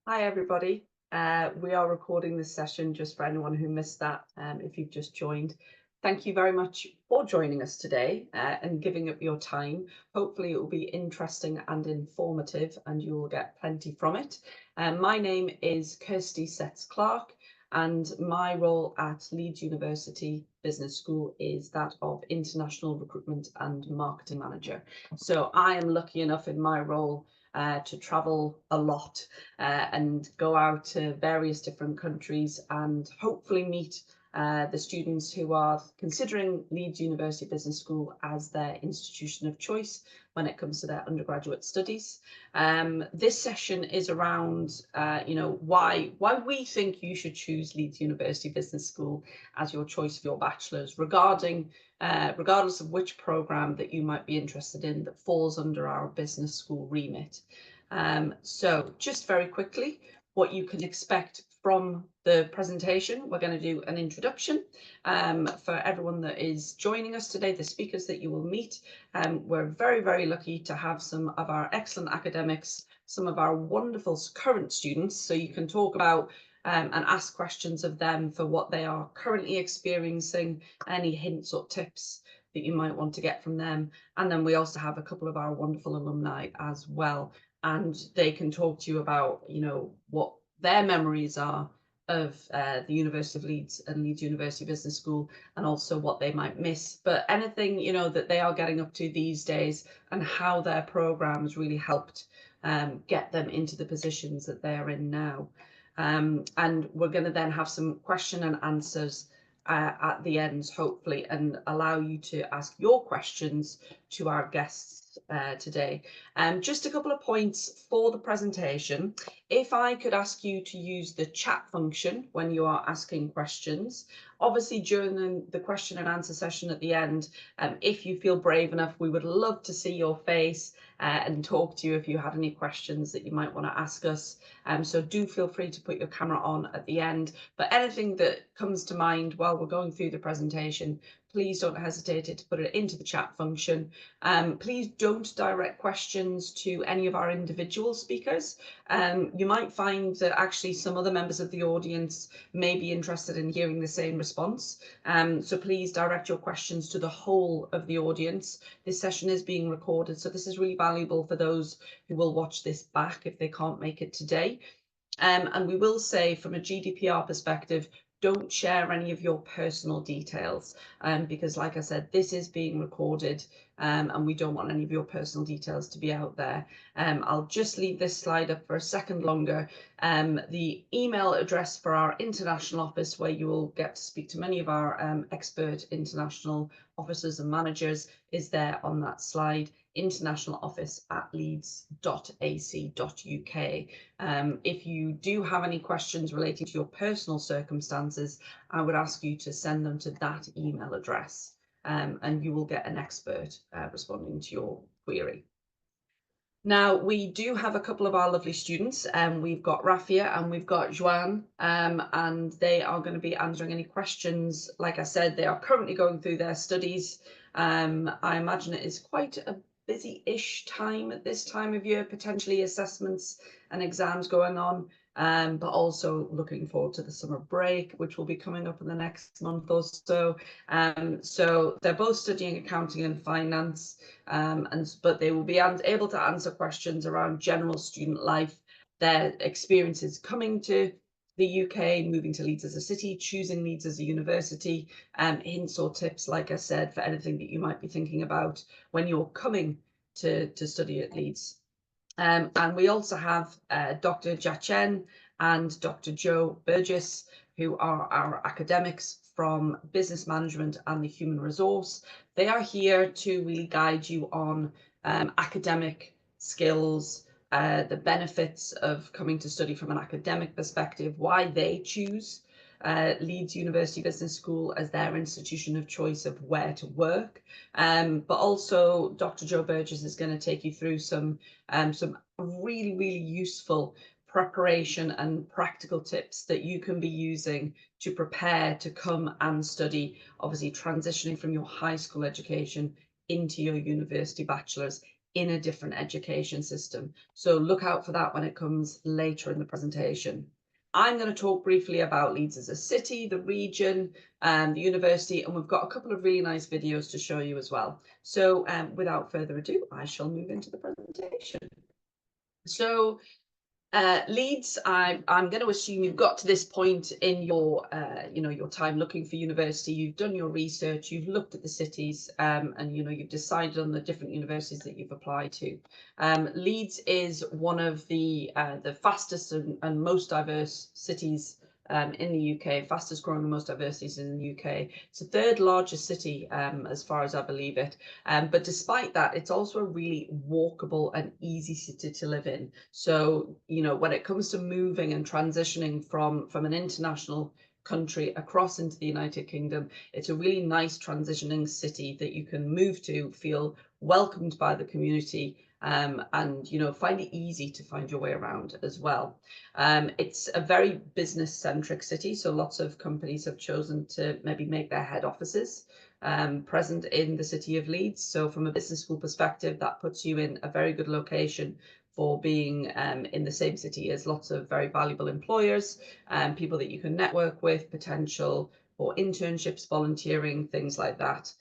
Hi, everybody. We are recording this session just for anyone who missed that, if you've just joined. Thank you very much for joining us today and giving up your time. Hopefully it will be interesting and informative and you will get plenty from it. My name is Kirsty Setz-Clark and my role at Leeds University Business School is that of International Recruitment and Marketing Manager. So I am lucky enough in my role to travel a lot and go out to various different countries and hopefully meet the students who are considering Leeds University Business School as their institution of choice when it comes to their undergraduate studies. This session is around, why we think you should choose Leeds University Business School as your choice for your bachelor's, regardless of which program that you might be interested in that falls under our business school remit. So just very quickly, what you can expect from the presentation. We're going to do an introduction for everyone that is joining us today, the speakers that you will meet. We're very, very lucky to have some of our excellent academics, some of our wonderful current students, so you can talk about and ask questions of them for what they are currently experiencing, any hints or tips that you might want to get from them. And then we also have a couple of our wonderful alumni as well, and they can talk to you about, what their memories are of the University of Leeds and Leeds University Business School, and also what they might miss, but anything, that they are getting up to these days and how their programs really helped get them into the positions that they're in now. And we're going to then have some question and answers at the end, hopefully, and allow you to ask your questions to our guests today. Just a couple of points for the presentation. If I could ask you to use the chat function when you are asking questions, obviously during the question and answer session at the end, if you feel brave enough, we would love to see your face and talk to you if you had any questions that you might want to ask us. So do feel free to put your camera on at the end, but anything that comes to mind while we're going through the presentation, please don't hesitate to put it into the chat function. Please don't direct questions to any of our individual speakers. You might find that actually some other members of the audience may be interested in hearing the same response. So please direct your questions to the whole of the audience. This session is being recorded, so this is really valuable for those who will watch this back if they can't make it today. And we will say, from a GDPR perspective, don't share any of your personal details because, like I said, this is being recorded and we don't want any of your personal details to be out there. I'll just leave this slide up for a second longer. The email address for our international office, where you will get to speak to many of our expert international officers and managers, is there on that slide. International office at leeds.ac.uk. If you do have any questions relating to your personal circumstances, I would ask you to send them to that email address and you will get an expert responding to your query. Now, we do have a couple of our lovely students. We've got Rafia and we've got Joanne, and they are going to be answering any questions. Like I said, they are currently going through their studies. I imagine it is quite a busy-ish time at this time of year, potentially assessments and exams going on, but also looking forward to the summer break, which will be coming up in the next month or so. So they're both studying accounting and finance, but they will be able to answer questions around general student life, their experiences coming to the UK, moving to Leeds as a city, choosing Leeds as a university, hints or tips, like I said, for anything that you might be thinking about when you're coming to study at Leeds. And we also have Dr. Jachen and Dr. Joe Burgess, who are our academics from business management and the human resource. They are here to really guide you on academic skills, the benefits of coming to study from an academic perspective, why they choose Leeds University Business School as their institution of choice of where to work. But also Dr. Joe Burgess is going to take you through some really, really useful preparation and practical tips that you can be using to prepare to come and study, obviously transitioning from your high school education into your university bachelor's in a different education system. So look out for that when it comes later in the presentation. I'm going to talk briefly about Leeds as a city, the region, the university, and we've got a couple of really nice videos to show you as well. So without further ado, I shall move into the presentation. So Leeds, I'm going to assume you've got to this point in your, your time looking for university. You've done your research, you've looked at the cities, and you've decided on the different universities that you've applied to. Leeds is one of the fastest and most diverse cities in the UK, fastest growing and most diverse cities in the UK. It's the third largest city, as far as I believe it. But despite that, it's also a really walkable and easy city to live in. So, when it comes to moving and transitioning from an international country across into the United Kingdom, it's a really nice transitioning city that you can move to, feel welcomed by the community, and find it easy to find your way around as well. It's a very business-centric city, so lots of companies have chosen to maybe make their head offices present in the city of Leeds. So from a business school perspective, that puts you in a very good location for being in the same city as lots of very valuable employers, people that you can network with, potential for internships, volunteering, things like that.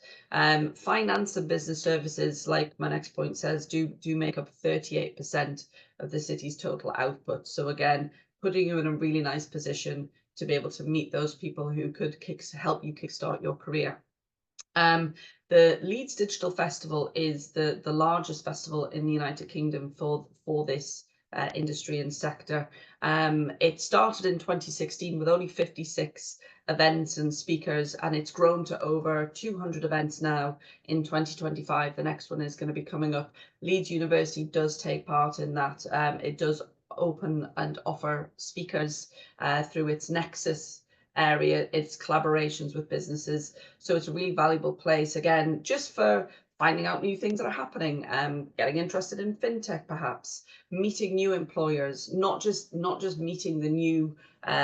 Finance and business services, like my next point says, do make up 38% of the city's total output. So again, putting you in a really nice position to be able to meet those people who could help you kickstart your career. The Leeds Digital Festival is the largest festival in the United Kingdom for this industry and sector. It started in 2016 with only 56 events and speakers, and it's grown to over 200 events now in 2025. The next one is going to be coming up. Leeds University does take part in that. It does open and offer speakers through its Nexus area, its collaborations with businesses. So it's a really valuable place, again, just for finding out new things that are happening, getting interested in fintech, perhaps meeting new employers, not just meeting the new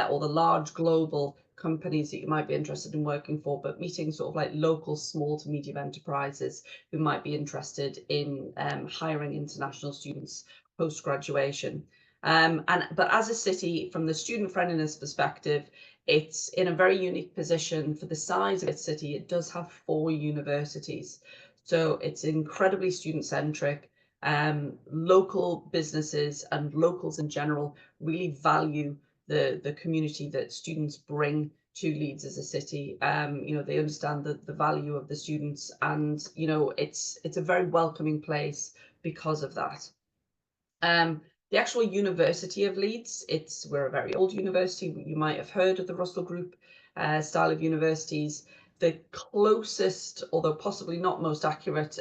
or the large global companies that you might be interested in working for, but meeting sort of like local small to medium enterprises who might be interested in hiring international students post-graduation. But as a city, from the student friendliness perspective, it's in a very unique position. For the size of its city, it does have 4 universities. So it's incredibly student-centric. Local businesses and locals in general really value the community that students bring to Leeds as a city. They understand the value of the students, and it's a very welcoming place because of that. The actual University of Leeds, we're a very old university. You might have heard of the Russell Group style of universities. The closest, although possibly not most accurate,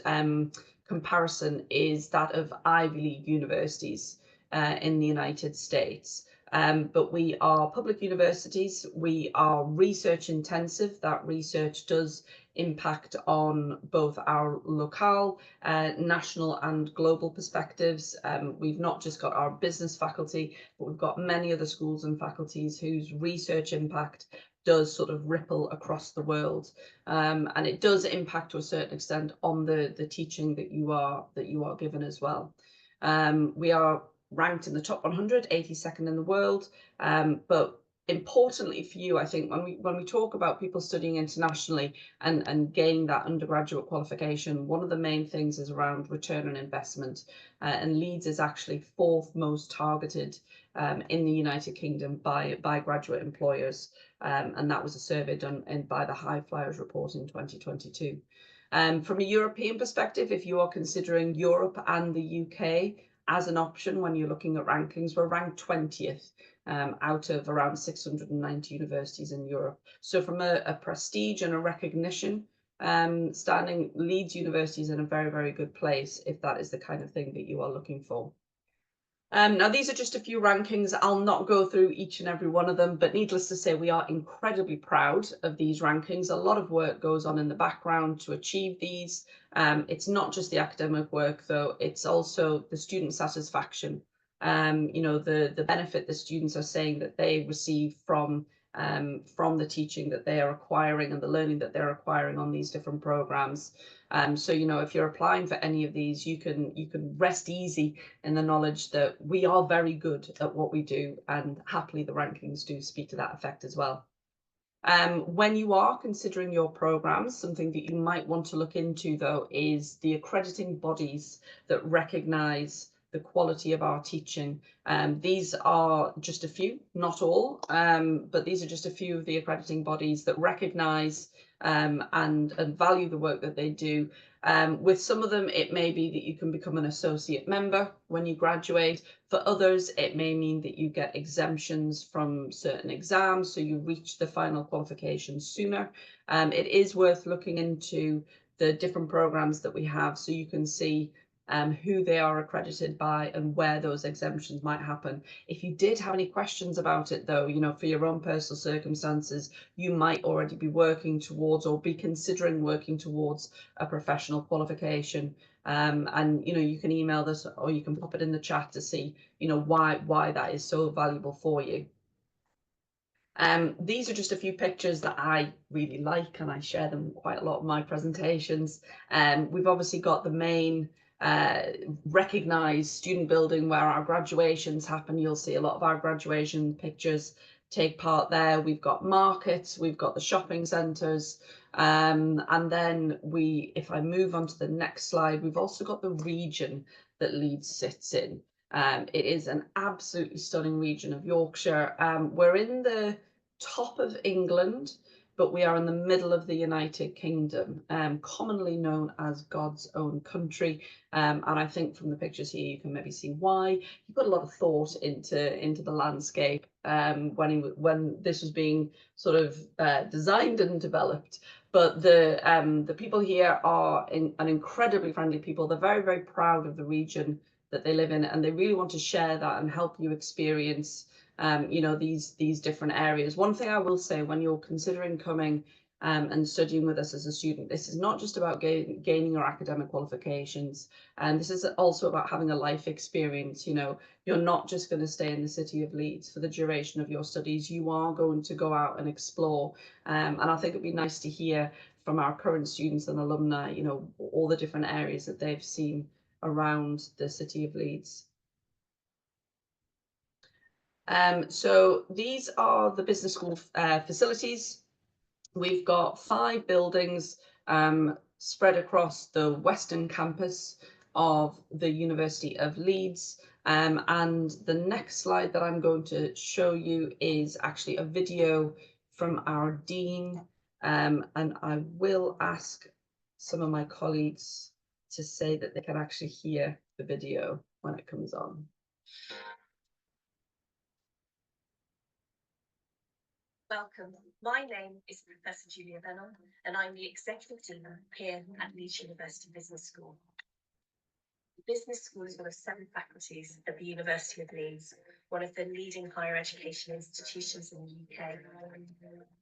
comparison is that of Ivy League universities in the United States. But we are public universities. We are research intensive. That research does impact on both our locale, national and global perspectives. We've not just got our business faculty, but we've got many other schools and faculties whose research impact does sort of ripple across the world. And it does impact to a certain extent on the teaching that you are given as well. We are ranked in the top 100, 82nd in the world, but importantly for you, I think when we talk about people studying internationally and gaining that undergraduate qualification, one of the main things is around return on investment, and Leeds is actually 4th most targeted in the United Kingdom by graduate employers, and that was a survey done by the High Flyers report in 2022. From a European perspective, if you are considering Europe and the UK as an option when you're looking at rankings, we're ranked 20th out of around 690 universities in Europe. So from a prestige and a recognition standing, Leeds University is in a very, very good place if that is the kind of thing that you are looking for. Now, these are just a few rankings. I'll not go through each and every one of them, but needless to say, we are incredibly proud of these rankings. A lot of work goes on in the background to achieve these. It's not just the academic work, though. It's also the student satisfaction. The benefit the students are saying that they receive from from the teaching that they are acquiring and the learning that they're acquiring on these different programs. So, you know, if you're applying for any of these, you can rest easy in the knowledge that we are very good at what we do, and happily the rankings do speak to that effect as well. When you are considering your programs, something that you might want to look into, though, is the accrediting bodies that recognise the quality of our teaching. These are just a few, not all, but these are just a few of the accrediting bodies that recognise and value the work that they do. With some of them, it may be that you can become an associate member when you graduate. For others, it may mean that you get exemptions from certain exams, so you reach the final qualification sooner. It is worth looking into the different programs that we have so you can see who they are accredited by and where those exemptions might happen. If you did have any questions about it, though, you know, for your own personal circumstances, you might already be working towards or be considering working towards a professional qualification. And you know, you can email this or you can pop it in the chat to see, you know, why that is so valuable for you. These are just a few pictures that I really like, and I share them quite a lot in my presentations. We've obviously got the main recognised student building where our graduations happen. You'll see a lot of our graduation pictures take part there. We've got markets, we've got the shopping centres, and then if I move on to the next slide, we've also got the region that Leeds sits in. It is an absolutely stunning region of Yorkshire. We're in the top of England, but we are in the middle of the United Kingdom, commonly known as God's own country. And I think from the pictures here, you can maybe see why. He put a lot of thought into the landscape when this was being sort of designed and developed. But the people here are an incredibly friendly people. They're very, very proud of the region that they live in, and they really want to share that and help you experience you know, these different areas. One thing I will say, when you're considering coming and studying with us as a student, this is not just about gaining your academic qualifications, and this is also about having a life experience. You know, you're not just going to stay in the city of Leeds for the duration of your studies. You are going to go out and explore, and I think it'd be nice to hear from our current students and alumni, you know, all the different areas that they've seen around the city of Leeds. So these are the business school facilities. We've got 5 buildings spread across the western campus of the University of Leeds. And the next slide that I'm going to show you is actually a video from our dean. And I will ask some of my colleagues to say that they can actually hear the video when it comes on. Welcome. My name is Professor Julia Benham, and I'm the Executive Dean here at Leeds University Business School. The Business School is one of 7 faculties at the University of Leeds, one of the leading higher education institutions in the UK.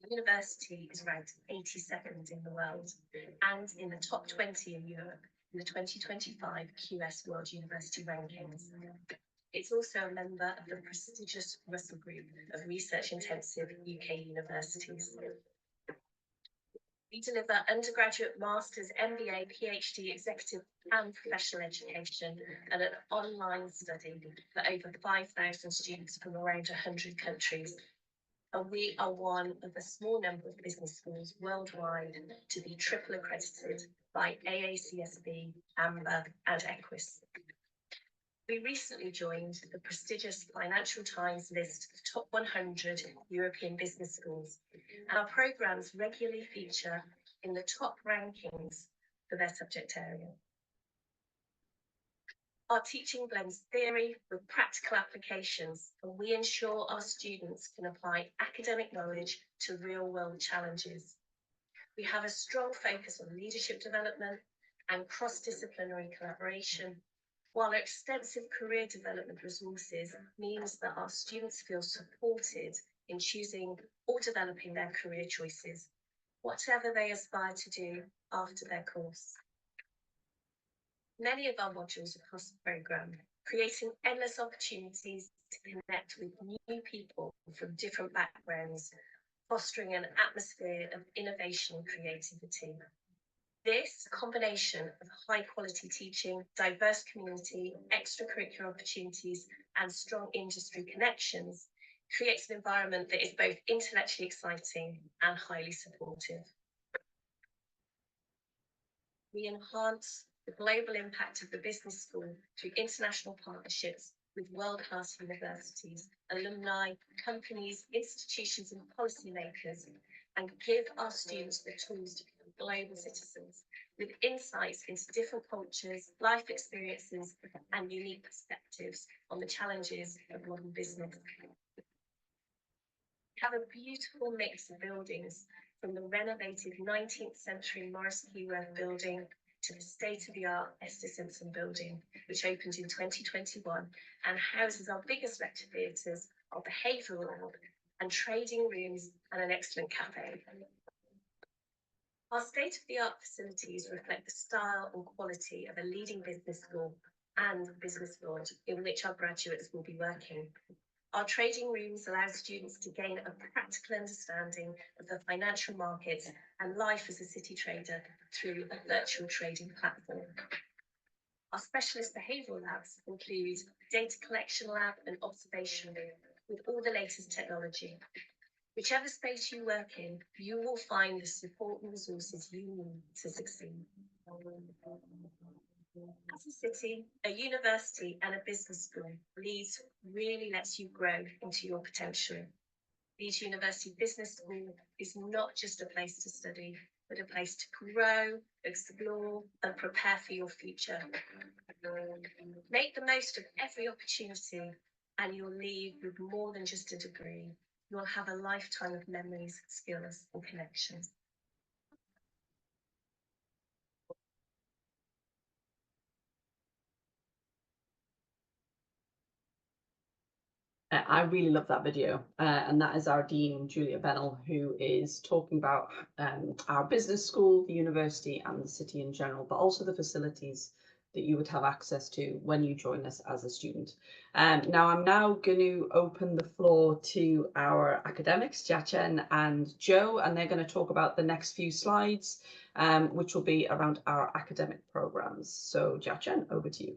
The university is ranked 82nd in the world and in the top 20 in Europe in the 2025 QS World University Rankings. It's also a member of the prestigious Russell Group of research-intensive UK universities. We deliver undergraduate, master's, MBA, PhD, executive and professional education and an online study for over 5,000 students from around 100 countries. And we are one of a small number of business schools worldwide to be triple accredited by AACSB, AMBA and EQUIS. We recently joined the prestigious Financial Times list of top 100 European business schools, and our programmes regularly feature in the top rankings for their subject area. Our teaching blends theory with practical applications, and we ensure our students can apply academic knowledge to real-world challenges. We have a strong focus on leadership development and cross-disciplinary collaboration, while our extensive career development resources means that our students feel supported in choosing or developing their career choices, whatever they aspire to do after their course. Many of our modules across the programme, creating endless opportunities to connect with new people from different backgrounds, fostering an atmosphere of innovation and creativity. This combination of high quality teaching, diverse community, extracurricular opportunities, and strong industry connections creates an environment that is both intellectually exciting and highly supportive. We enhance the global impact of the business school through international partnerships with world-class universities, alumni, companies, institutions, and policymakers, and give our students the tools to become global citizens with insights into different cultures, life experiences, and unique perspectives on the challenges of modern business. We have a beautiful mix of buildings, from the renovated 19th century Morris Keyworth building to the state-of-the-art Esther Simpson building, which opened in 2021 and houses our biggest lecture theatres, our behavioural lab, and trading rooms, and an excellent cafe. Our state-of-the-art facilities reflect the style and quality of a leading business school and business world in which our graduates will be working. Our trading rooms allow students to gain a practical understanding of the financial markets and life as a city trader through a virtual trading platform. Our specialist behavioural labs include data collection lab and observation room with all the latest technology. Whichever space you work in, you will find the support and resources you need to succeed. As a city, a university, and a business school, Leeds really lets you grow into your potential. Leeds University Business School is not just a place to study, but a place to grow, explore, and prepare for your future. Make the most of every opportunity, and you'll leave with more than just a degree. You'll have a lifetime of memories, skills, and connections. I really love that video, and that is our Dean, Julia Bennell, who is talking about our business school, the university, and the city in general, but also the facilities that you would have access to when you join us as a student. Now I'm going to open the floor to our academics, Jiachen and Joe, and they're going to talk about the next few slides, which will be around our academic programs. So Jiachen, over to you.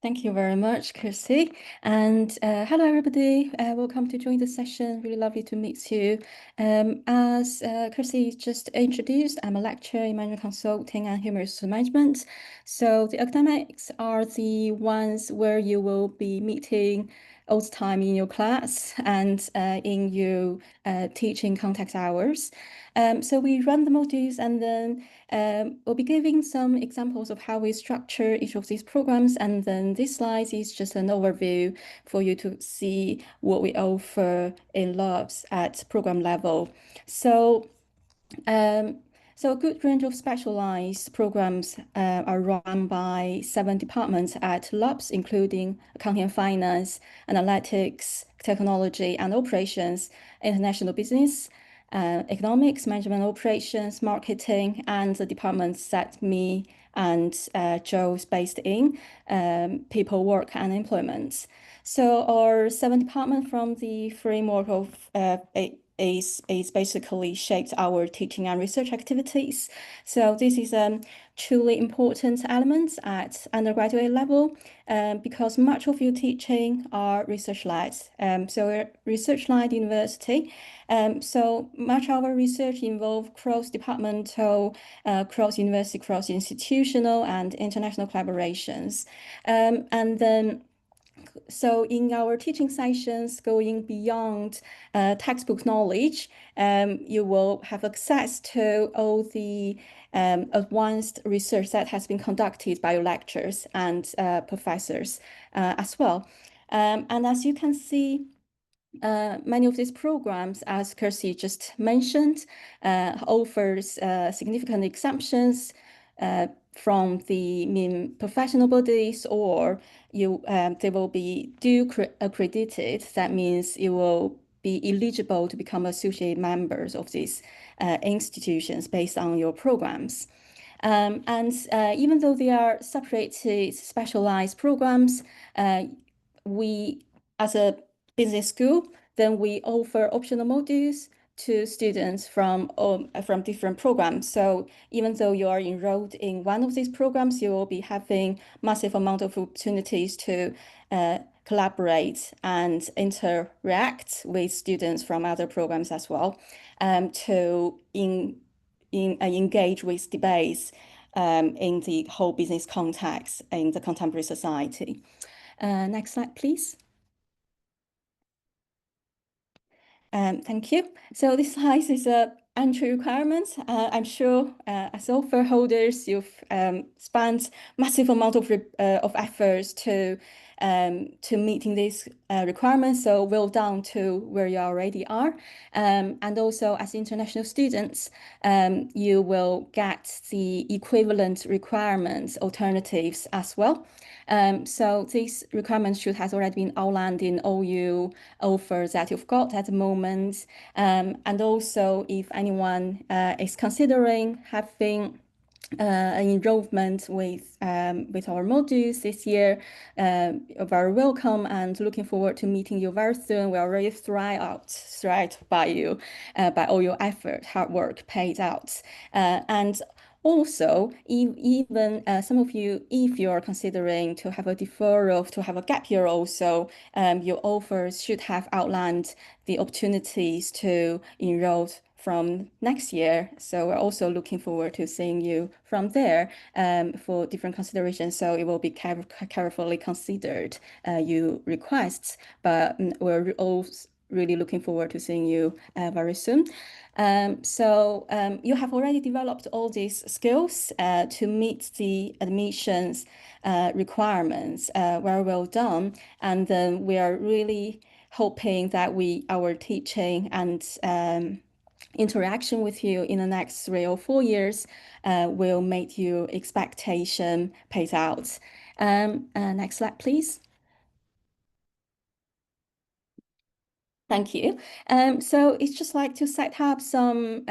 Thank you very much, Kirsty. And hello, everybody. Welcome to join the session. Really lovely to meet you. As Kirsty just introduced, I'm a lecturer in management consulting and human resource management. So the academics are the ones where you will be meeting all the time in your class and in your teaching contact hours. So we run the modules, and then we'll be giving some examples of how we structure each of these programs. And then this slide is just an overview for you to see what we offer in labs at program level. So a good range of specialized programs are run by 7 departments at labs, including accounting and finance, analytics, technology and operations, international business, economics, management operations, marketing, and the departments that me and Joe is based in, people, work and employment. So our 7 department from the framework of is basically shaped our teaching and research activities. So this is a truly important element at undergraduate level because much of your teaching are research-led. So we're research-led university. So much of our research involves cross-departmental, cross-university, cross-institutional and international collaborations. And then so in our teaching sessions, going beyond textbook knowledge, you will have access to all the advanced research that has been conducted by your lecturers and professors as well. And as you can see, many of these programs, as Kirsty just mentioned, offers significant exemptions from the main professional bodies, or they will be dual accredited. That means you will be eligible to become associate members of these institutions based on your programs. And even though they are separated, specialized programs, we, as a business school, then we offer optional modules to students from different programs. So even though you are enrolled in one of these programs, you will be having massive amount of opportunities to collaborate and interact with students from other programs as well, to engage with debates in the whole business context in the contemporary society. Next slide, please. Thank you. So this slide is a entry requirements. I'm sure as offer holders, you've spent massive amount of efforts to meeting these requirements. So well done to where you already are. And also as international students, you will get the equivalent requirements alternatives as well. So these requirements should have already been outlined in OU offers that you've got at the moment. And also if anyone is considering having an enrollment with our modules this year, very welcome and looking forward to meeting you very soon. We are really thrilled by you, by all your effort, hard work paid out. And also, even some of you, if you are considering to have a deferral, to have a gap year also, your offers should have outlined the opportunities to enroll from next year. So we're also looking forward to seeing you from there for different considerations. So it will be carefully considered your requests, but we're all really looking forward to seeing you very soon. So you have already developed all these skills to meet the admissions requirements. Very well done. And then we are really hoping that our teaching and interaction with you in the next 3 or 4 years will make your expectation paid out. Next slide, please. Thank you. So it's just like to set up some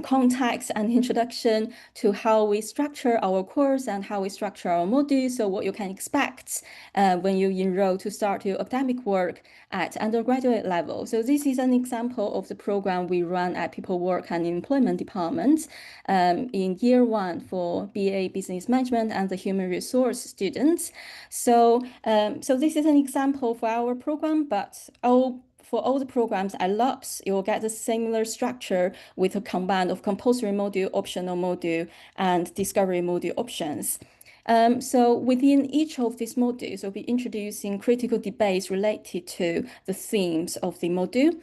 context and introduction to how we structure our course and how we structure our modules. So what you can expect when you enroll to start your academic work at undergraduate level. So this is an example of the program we run at People Work and Employment Department in year 1 for BA Business Management and the Human Resource students. So this is an example for our program, but for all the programs at LUPS, you will get a similar structure with a combine of compulsory module, optional module, and discovery module options. So within each of these modules, we'll be introducing critical debates related to the themes of the module.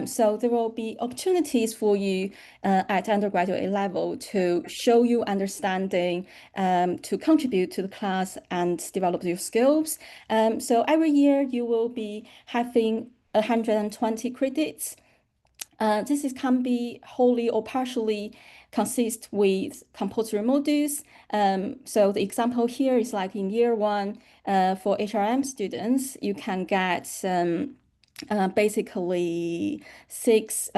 So there will be opportunities for you at undergraduate level to show you understanding, to contribute to the class and develop your skills. So every year you will be having 120 credits. This can be wholly or partially consist with compulsory modules. So the example here is like in year 1 for HRM students, you can get basically 6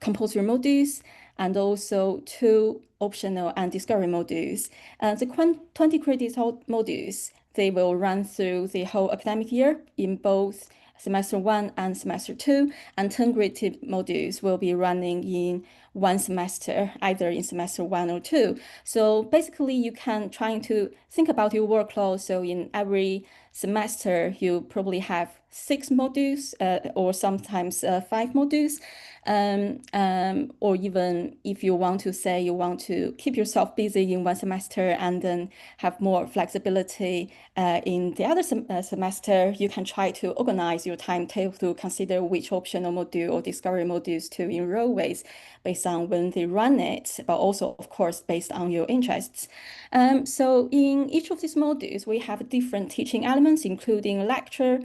compulsory modules and also 2 optional and discovery modules. The 20 credit modules, they will run through the whole academic year in both semester 1 and semester 2, and 10 credit modules will be running in 1 semester, either in semester 1 or 2. So basically you can try to think about your workload. So in every semester, you probably have 6 modules or sometimes 5 modules. Or even if you want to say you want to keep yourself busy in 1 semester and then have more flexibility in the other semester, you can try to organize your timetable to consider which optional module or discovery modules to enroll with based on when they run it, but also, of course, based on your interests. So in each of these modules, we have different teaching elements, including lecture,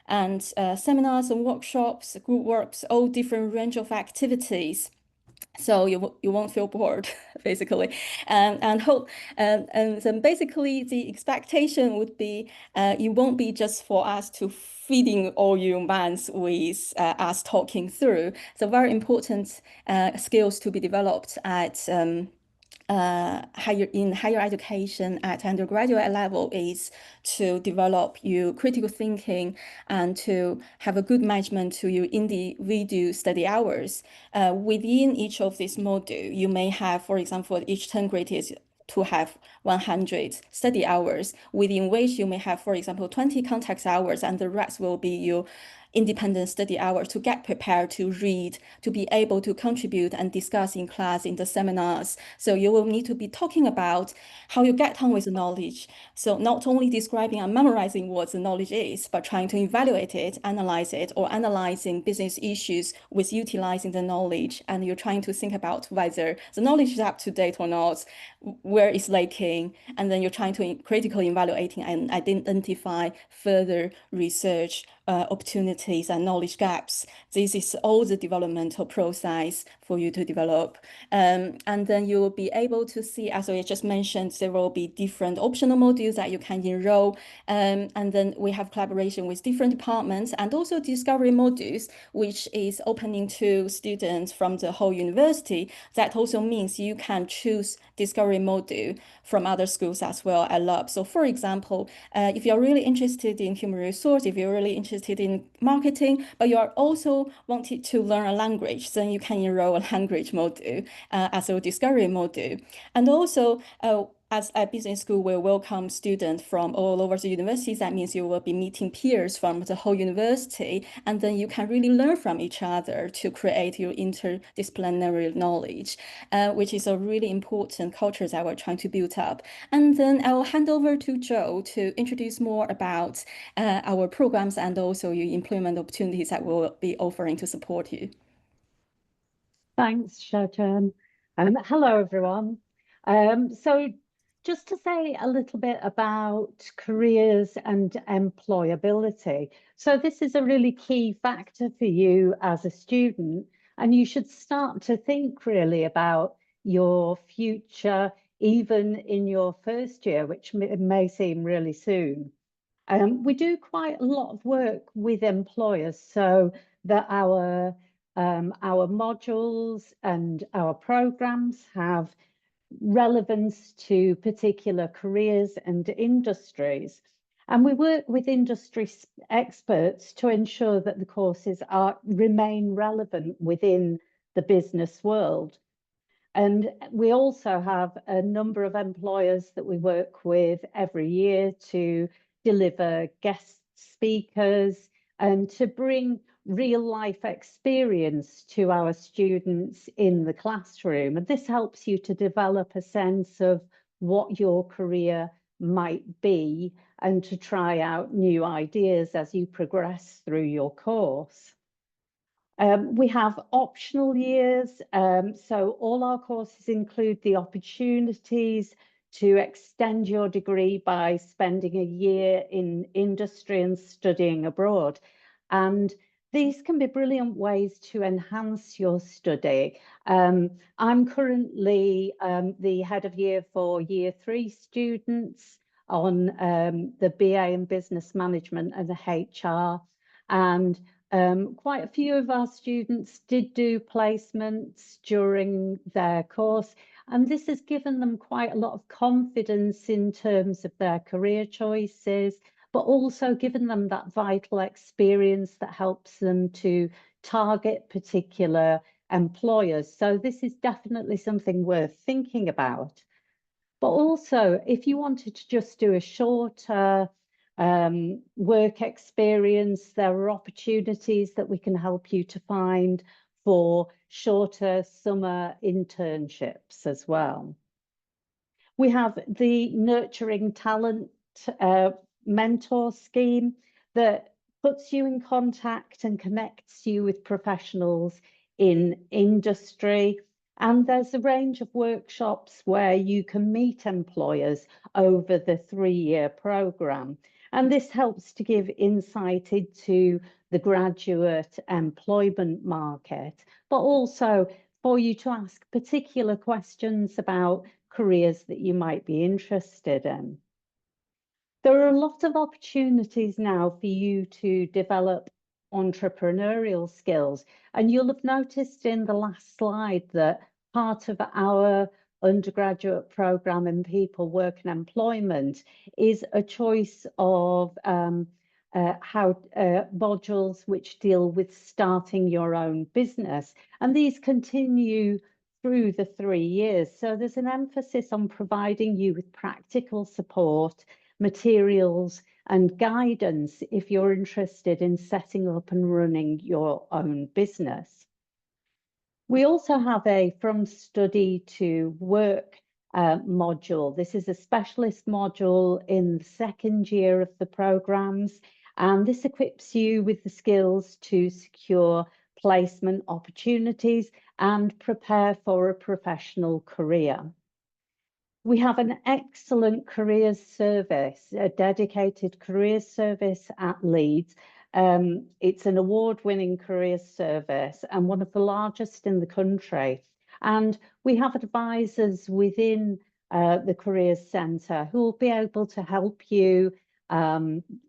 and seminars and workshops, group works, all different range of activities. So you won't feel bored, basically, and then basically the expectation would be it won't be just for us to feeding all your minds with us talking through. So very important skills to be developed at higher education at undergraduate level is to develop your critical thinking and to have a good management to your individual study hours. Within each of these modules, you may have, for example, each 10 grades to have 100 study hours, within which you may have, for example, 20 context hours, and the rest will be your independent study hours to get prepared to read, to be able to contribute and discuss in class in the seminars. So you will need to be talking about how you get on with the knowledge. So not only describing and memorizing what the knowledge is, but trying to evaluate it, analyze it, or analyzing business issues with utilizing the knowledge. And you're trying to think about whether the knowledge is up to date or not, where it's lacking, and then you're trying to critically evaluating and identify further research opportunities and knowledge gaps. This is all the developmental process for you to develop. And then you will be able to see, as I just mentioned, there will be different optional modules that you can enroll. And then we have collaboration with different departments and also discovery modules, which is opening to students from the whole university. That also means you can choose discovery module from other schools as well at lab. So for example, if you're really interested in human resource, if you're really interested in marketing, but you are also wanted to learn a language, then you can enroll a language module as a discovery module. And also, as a business school will welcome students from all over the university, that means you will be meeting peers from the whole university, and then you can really learn from each other to create your interdisciplinary knowledge, which is a really important culture that we're trying to build up. And then I will hand over to Joe to introduce more about our programs and also your employment opportunities that we'll be offering to support you. Thanks, Shajan. Hello, everyone. So just to say a little bit about careers and employability. So this is a really key factor for you as a student, and you should start to think really about your future, even in your first year, which may seem really soon. We do quite a lot of work with employers so that our modules and our programs have relevance to particular careers and industries. And we work with industry experts to ensure that the courses remain relevant within the business world. And we also have a number of employers that we work with every year to deliver guest speakers and to bring real life experience to our students in the classroom. And this helps you to develop a sense of what your career might be and to try out new ideas as you progress through your course. We have optional years, so all our courses include the opportunities to extend your degree by spending a year in industry and studying abroad. And these can be brilliant ways to enhance your study. I'm currently the head of year for Year 3 students on the BA in Business Management and the HR. And quite a few of our students did do placements during their course, and this has given them quite a lot of confidence in terms of their career choices, but also given them that vital experience that helps them to target particular employers. So this is definitely something worth thinking about. But also, if you wanted to just do a shorter work experience, there are opportunities that we can help you to find for shorter summer internships as well. We have the Nurturing Talent Mentor Scheme that puts you in contact and connects you with professionals in industry. And there's a range of workshops where you can meet employers over the 3-year programme. And this helps to give insight into the graduate employment market, but also for you to ask particular questions about careers that you might be interested in. There are a lot of opportunities now for you to develop entrepreneurial skills. And you'll have noticed in the last slide that part of our undergraduate program in people, work and employment is a choice of modules which deal with starting your own business. And these continue through the 3 years. So there's an emphasis on providing you with practical support, materials and guidance if you're interested in setting up and running your own business. We also have a from study to work module. This is a specialist module in the 2nd year of the programs, and this equips you with the skills to secure placement opportunities and prepare for a professional career. We have an excellent careers service, a dedicated careers service at Leeds. It's an award-winning careers service and one of the largest in the country. And we have advisors within the Careers Centre who will be able to help you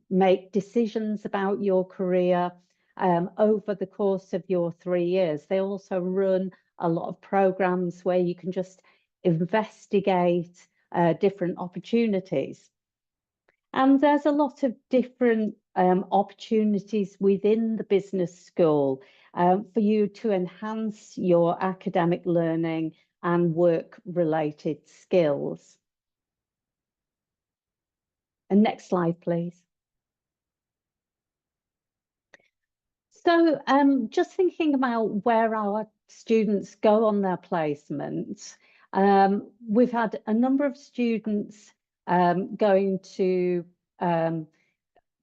make decisions about your career over the course of your 3 years. They also run a lot of programs where you can just investigate different opportunities. And there's a lot of different opportunities within the business school for you to enhance your academic learning and work-related skills. And next slide, please. So just thinking about where our students go on their placements, we've had a number of students going to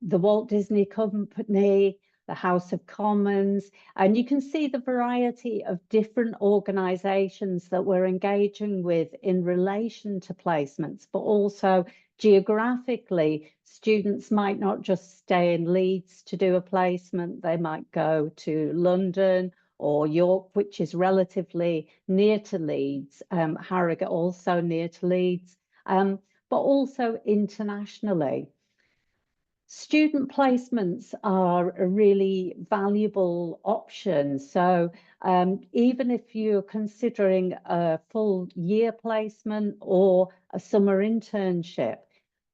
the Walt Disney Company, the House of Commons, and you can see the variety of different organisations that we're engaging with in relation to placements, but also geographically, students might not just stay in Leeds to do a placement, they might go to London or York, which is relatively near to Leeds, Harrogate also near to Leeds, but also internationally. Student placements are a really valuable option. So even if you're considering a full year placement or a summer internship,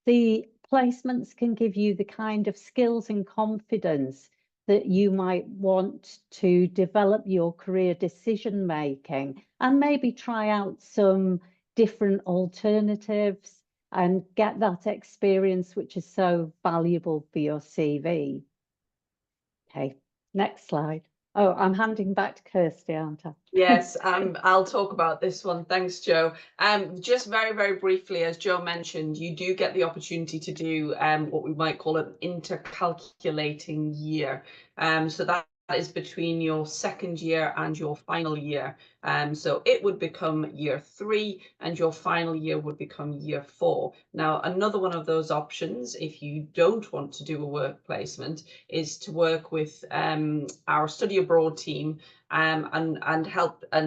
the placements can give you the kind of skills and confidence that you might want to develop your career decision making and maybe try out some different alternatives and get that experience, which is so valuable for your CV. Okay, next slide. Oh, I'm handing back to Kirsty, aren't I? Yes, I'll talk about this one. Thanks, Joe. Just very, very briefly, as Joe mentioned, you do get the opportunity to do what we might call an intercalculating year. So that is between your 2nd year and your final year. So it would become year 3 and your final year would become year 4. Now, another one of those options, if you don't want to do a work placement, is to work with our study abroad team and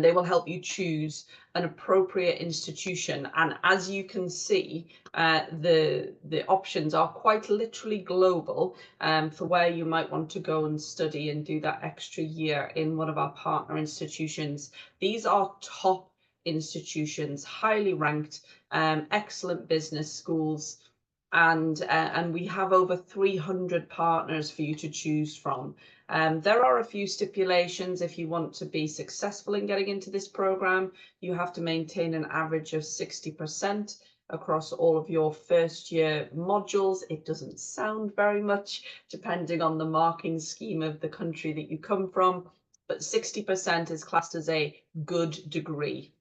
they will help you choose an appropriate institution. And as you can see, the options are quite literally global for where you might want to go and study and do that extra year in one of our partner institutions. These are top institutions, highly ranked, excellent business schools, and we have over 300 partners for you to choose from. There are a few stipulations. If you want to be successful in getting into this program, you have to maintain an average of 60% across all of your 1st year modules. It doesn't sound very much depending on the marking scheme of the country that you come from, but 60% is classed as a good degree.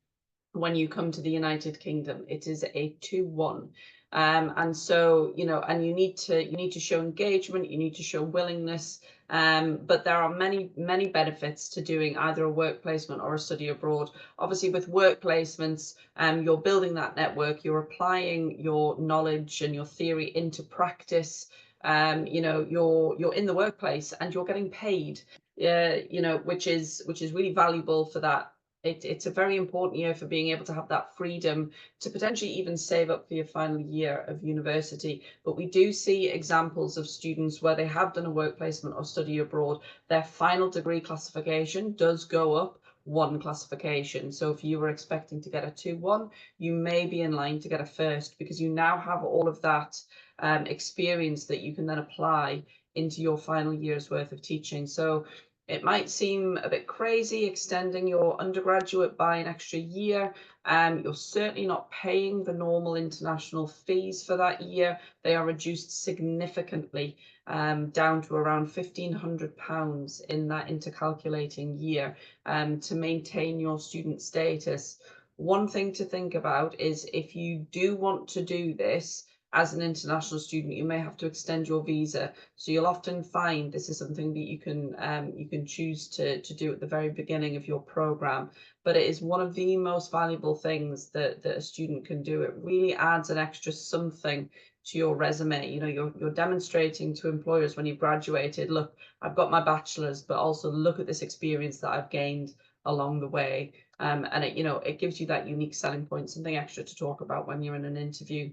When you come to the United Kingdom, it is a 2-1. And so, you know, and you need to show engagement, you need to show willingness, but there are many benefits to doing either a work placement or a study abroad. Obviously, with work placements, you're building that network, you're applying your knowledge and your theory into practice. You know, you're in the workplace and you're getting paid, you know, which is really valuable for that. It's a very important year for being able to have that freedom to potentially even save up for your final year of university. But we do see examples of students where they have done a work placement or study abroad. Their final degree classification does go up one classification. So if you were expecting to get a 2-1, you may be in line to get a first, because you now have all of that experience that you can then apply into your final year's worth of teaching. So it might seem a bit crazy extending your undergraduate by an extra year. You're certainly not paying the normal international fees for that year. They are reduced significantly, down to around £1,500 in that intercalculating year, to maintain your student status. One thing to think about is, if you do want to do this as an international student, you may have to extend your visa. So you'll often find this is something that you can choose to do at the very beginning of your program. But it is one of the most valuable things that a student can do. It really adds an extra something to your resume. You know, you're demonstrating to employers when you've graduated, look, I've got my bachelor's, but also look at this experience that I've gained along the way. And it, you know, it gives you that unique selling point, something extra to talk about when you're in an interview.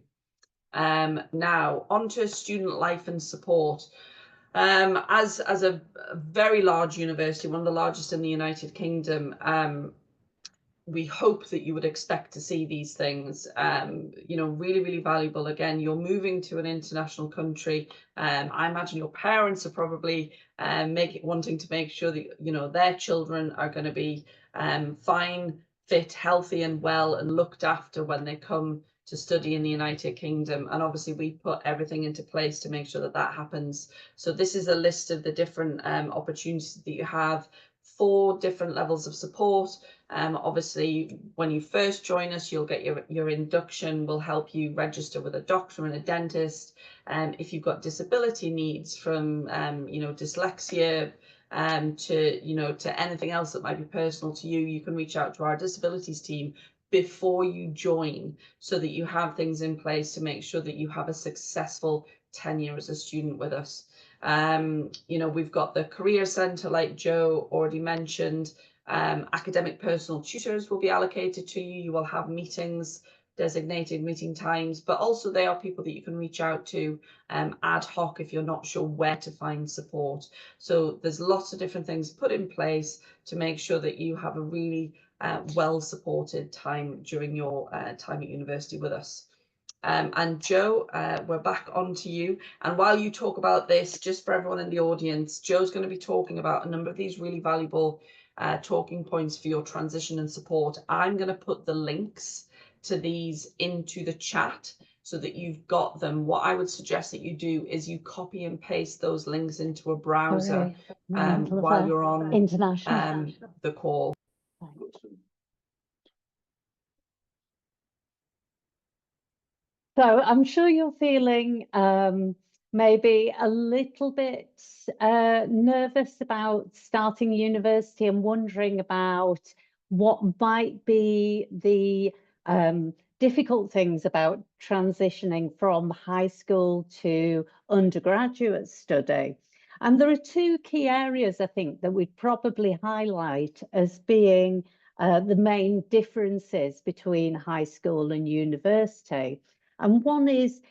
Now, onto student life and support. As a very large university, one of the largest in the United Kingdom, we hope that you would expect to see these things, you know, really, really valuable. Again, you're moving to an international country. I imagine your parents are probably wanting to make sure that, you know, their children are going to be fine, fit, healthy and well and looked after when they come to study in the United Kingdom. And obviously we put everything into place to make sure that that happens. So this is a list of the different opportunities that you have. 4 different levels of support. Obviously, when you first join us, you'll get your induction. We'll help you register with a doctor and a dentist. If you've got disability needs, from you know, dyslexia to, you know, to anything else that might be personal to you, you can reach out to our disabilities team before you join, so that you have things in place to make sure that you have a successful tenure as a student with us. You know, we've got the career centre, like Joe already mentioned. Academic personal tutors will be allocated to you. You will have meetings, designated meeting times, but also they are people that you can reach out to ad hoc if you're not sure where to find support. So there's lots of different things put in place to make sure that you have a really well supported time during your time at university with us. And Joe, we're back on to you. And while you talk about this, just for everyone in the audience, Joe's going to be talking about a number of these really valuable talking points for your transition and support. I'm going to put the links to these into the chat so that you've got them. What I would suggest that you do is you copy and paste those links into a browser while you're on international the call. So I'm sure you're feeling maybe a little bit nervous about starting university and wondering about what might be the difficult things about transitioning from high school to undergraduate study. And there are 2 key areas, I think, that we'd probably highlight as being the main differences between high school and university. And one is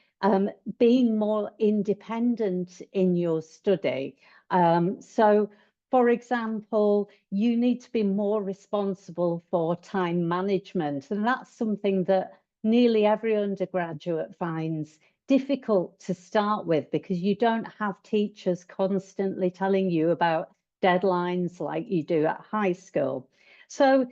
being more independent in your study. So, for example, you need to be more responsible for time management. And that's something that nearly every undergraduate finds difficult to start with, because you don't have teachers constantly telling you about deadlines like you do at high school. So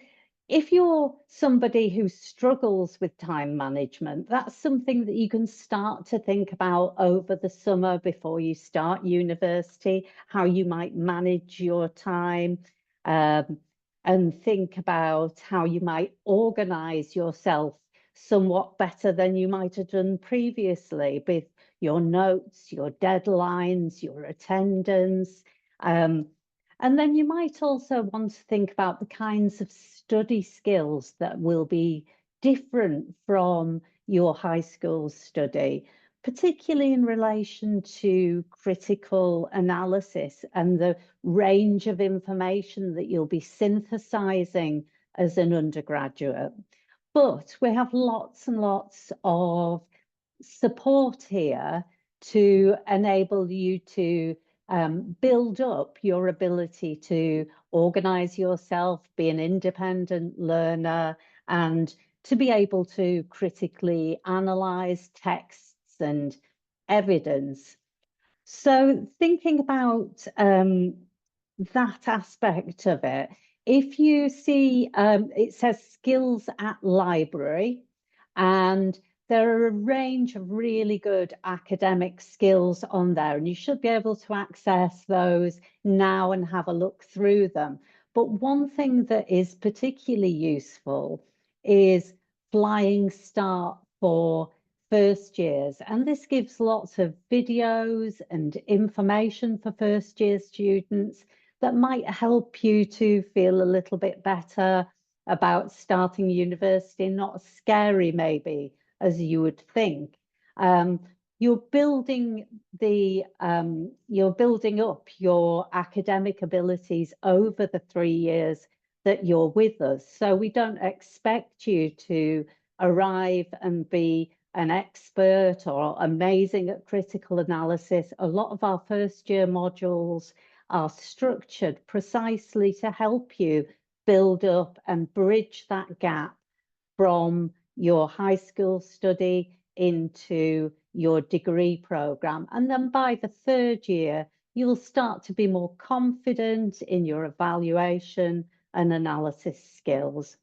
if you're somebody who struggles with time management, that's something that you can start to think about over the summer before you start university, how you might manage your time, and think about how you might organize yourself somewhat better than you might have done previously, with your notes, your deadlines, your attendance. And then you might also want to think about the kinds of study skills that will be different from your high school study, particularly in relation to critical analysis and the range of information that you'll be synthesizing as an undergraduate. But we have lots and lots of support here to enable you to build up your ability to organise yourself, be an independent learner, and to be able to critically analyse texts and evidence. So thinking about that aspect of it, if you see, it says skills at library, and there are a range of really good academic skills on there, and you should be able to access those now and have a look through them. But one thing that is particularly useful is Flying Start for first years, and this gives lots of videos and information for first year students that might help you to feel a little bit better about starting university, not as scary maybe as you would think. You're building up your academic abilities over the 3 years that you're with us. So we don't expect you to arrive and be an expert or amazing at critical analysis. A lot of our first year modules are structured precisely to help you build up and bridge that gap from your high school study into your degree program. And then by the 3rd year, you'll start to be more confident in your evaluation and analysis skills.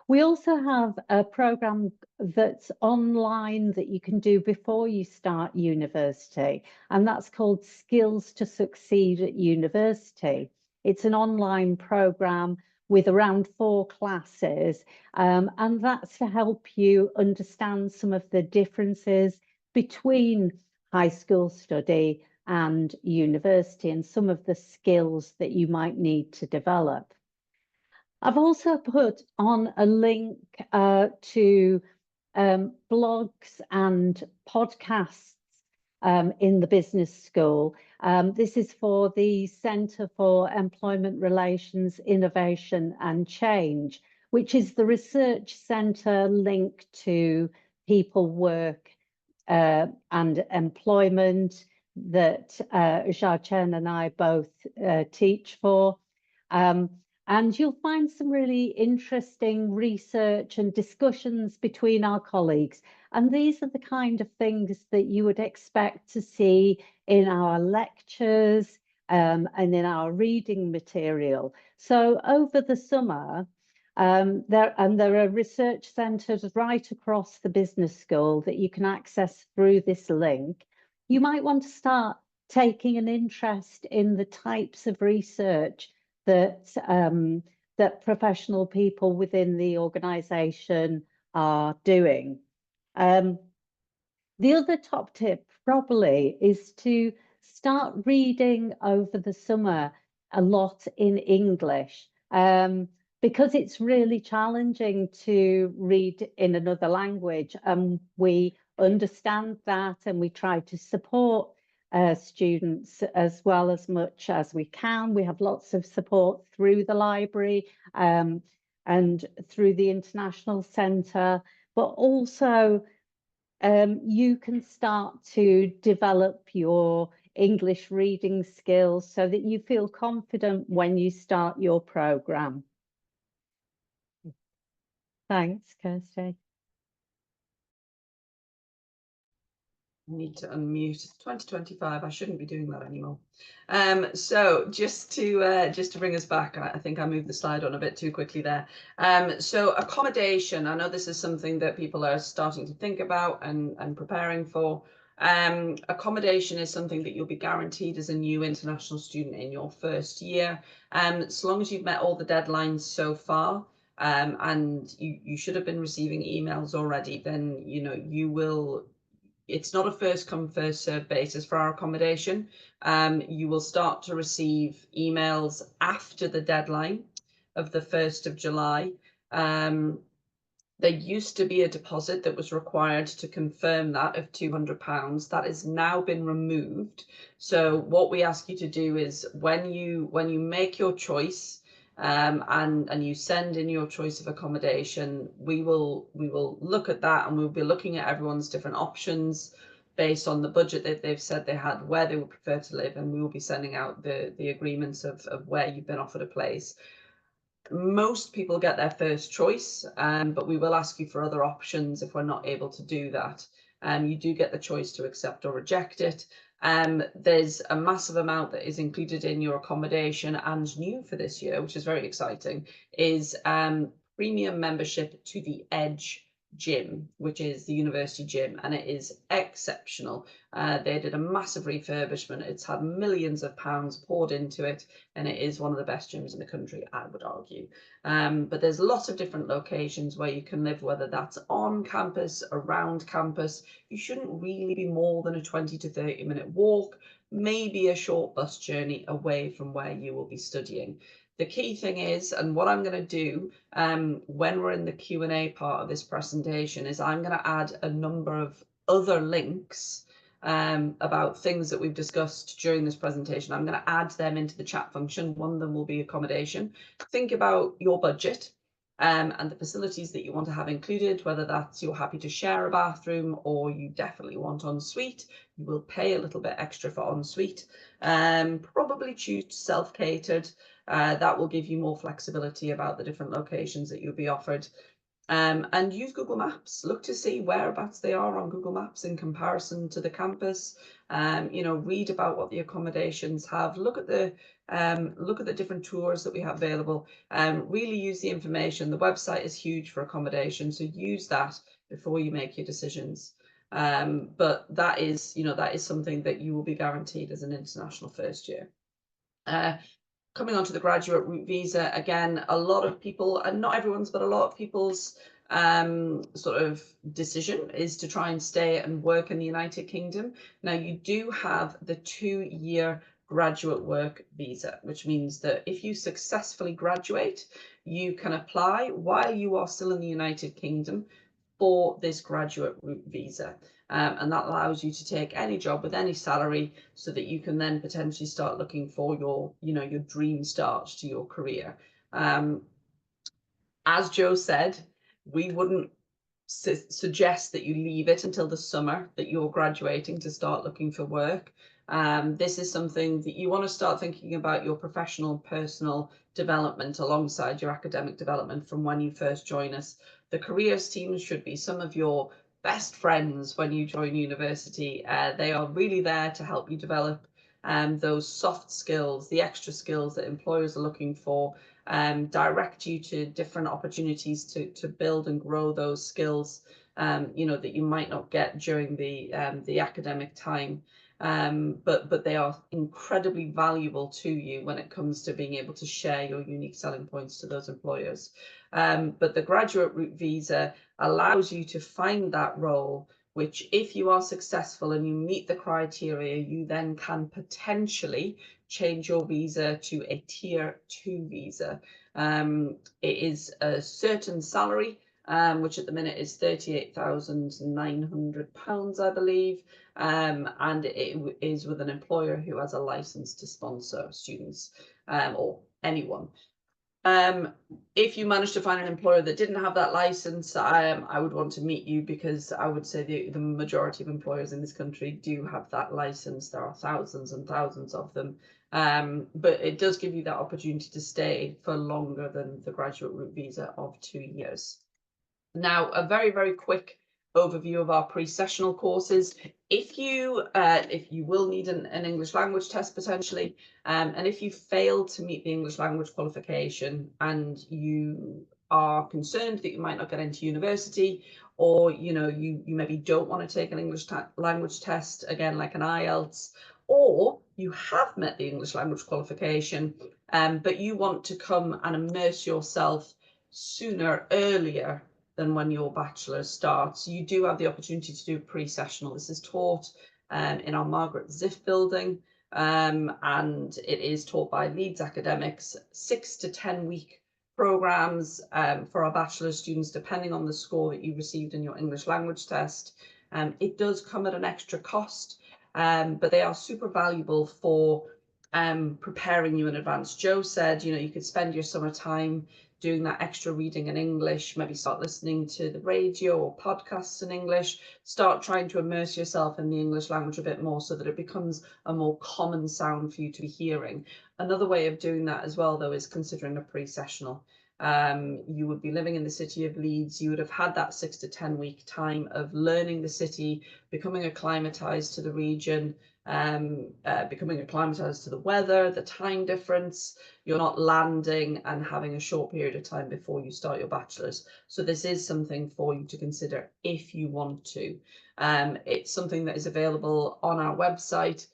We also have a program that's online that you can do before you start university, and that's called Skills to Succeed at University. It's an online program with around 4 classes, and that's to help you understand some of the differences between high school study and university and some of the skills that you might need to develop. I've also put on a link to blogs and podcasts in the business school. This is for the Centre for Employment Relations, Innovation and Change, which is the research centre linked to people, work and employment that Xiaochen and I both teach for. And you'll find some really interesting research and discussions between our colleagues. And these are the kind of things that you would expect to see in our lectures and in our reading material. So over the summer, there are research centres right across the business school that you can access through this link. You might want to start taking an interest in the types of research that that professional people within the organisation are doing. The other top tip probably is to start reading over the summer a lot in English, because it's really challenging to read in another language, and we understand that, and we try to support students as well as much as we can. We have lots of support through the library and through the International Centre, but also you can start to develop your English reading skills so that you feel confident when you start your programme. Thanks, Kirsty. I need to unmute. 2025. I shouldn't be doing that anymore. So just to bring us back, I think I moved the slide on a bit too quickly there. So accommodation. I know this is something that people are starting to think about and preparing for. Accommodation is something that you'll be guaranteed as a new international student in your first year, so long as you've met all the deadlines so far. And you should have been receiving emails already. Then you will. It's not a first come first served basis for our accommodation. You will start to receive emails after the deadline of the 1st of July. There used to be a deposit that was required to confirm that of £200. That has now been removed. So what we ask you to do is when you make your choice and you send in your choice of accommodation, we will look at that, and we'll be looking at everyone's different options based on the budget that they've said they had, where they would prefer to live, and we will be sending out the agreements of where you've been offered a place. Most people get their first choice, but we will ask you for other options if we're not able to do that. You do get the choice to accept or reject it. There's a massive amount that is included in your accommodation, and new for this year, which is very exciting, is premium membership to the Edge gym, which is the university gym, and it is exceptional. They did a massive refurbishment. It's had millions of pounds poured into it, and it is one of the best gyms in the country, I would argue. But there's lots of different locations where you can live, whether that's on campus, around campus. You shouldn't really be more than a 20 to 30 minute walk, maybe a short bus journey away from where you will be studying. The key thing is, and what I'm going to do when we're in the Q&A part of this presentation, is I'm going to add a number of other links about things that we've discussed during this presentation. I'm going to add them into the chat function. One of them will be accommodation. Think about your budget and the facilities that you want to have included, whether that's you're happy to share a bathroom or you definitely want ensuite. You will pay a little bit extra for ensuite. Probably choose self-catered. That will give you more flexibility about the different locations that you'll be offered. And use Google Maps. Look to see whereabouts they are on Google Maps in comparison to the campus. You know, read about what the accommodations have. Look at the different tours that we have available. Really use the information. The website is huge for accommodation, so use that before you make your decisions. But that is, you know, that is something that you will be guaranteed as an international first year. Coming on to the graduate route visa, again, a lot of people, and not everyone's, but a lot of people's sort of decision is to try and stay and work in the United Kingdom. Now, you do have the 2-year graduate work visa, which means that if you successfully graduate, you can apply while you are still in the United Kingdom for this graduate route visa. And that allows you to take any job with any salary so that you can then potentially start looking for your, you know, your dream start to your career. As Joe said, we wouldn't suggest that you leave it until the summer that you're graduating to start looking for work. This is something that you want to start thinking about your professional, personal development alongside your academic development from when you first join us. The careers teams should be some of your best friends when you join university. They are really there to help you develop those soft skills, the extra skills that employers are looking for, direct you to different opportunities to build and grow those skills, you know, that you might not get during the academic time. But they are incredibly valuable to you when it comes to being able to share your unique selling points to those employers. But the graduate route visa allows you to find that role, which if you are successful and you meet the criteria, you then can potentially change your visa to a tier 2 visa. It is a certain salary, which at the minute is £38,900, I believe. And it is with an employer who has a license to sponsor students or anyone. If you manage to find an employer that didn't have that license, I would want to meet you, because I would say the majority of employers in this country do have that license. There are thousands and thousands of them. But it does give you that opportunity to stay for longer than the graduate route visa of 2 years. Now, a very, very quick overview of our pre-sessional courses. If you will need an English language test potentially, and if you fail to meet the English language qualification and you are concerned that you might not get into university, or you maybe don't want to take an English language test, again like an IELTS, or you have met the English language qualification, but you want to come and immerse yourself sooner, earlier than when your bachelor's starts, you do have the opportunity to do pre-sessional. This is taught in our Margaret Ziff building, and it is taught by Leeds academics, 6 to 10 week programs for our bachelor's students, depending on the score that you received in your English language test. It does come at an extra cost, but they are super valuable for preparing you in advance. Joe said, you could spend your summer time doing that extra reading in English, maybe start listening to the radio or podcasts in English, start trying to immerse yourself in the English language a bit more so that it becomes a more common sound for you to be hearing. Another way of doing that as well, though, is considering a pre-sessional. You would be living in the city of Leeds, you would have had that 6 to 10 week time of learning the city, becoming acclimatized to the region, becoming acclimatized to the weather, the time difference. You're not landing and having a short period of time before you start your bachelor's. So this is something for you to consider if you want to. It's something that is available on our website.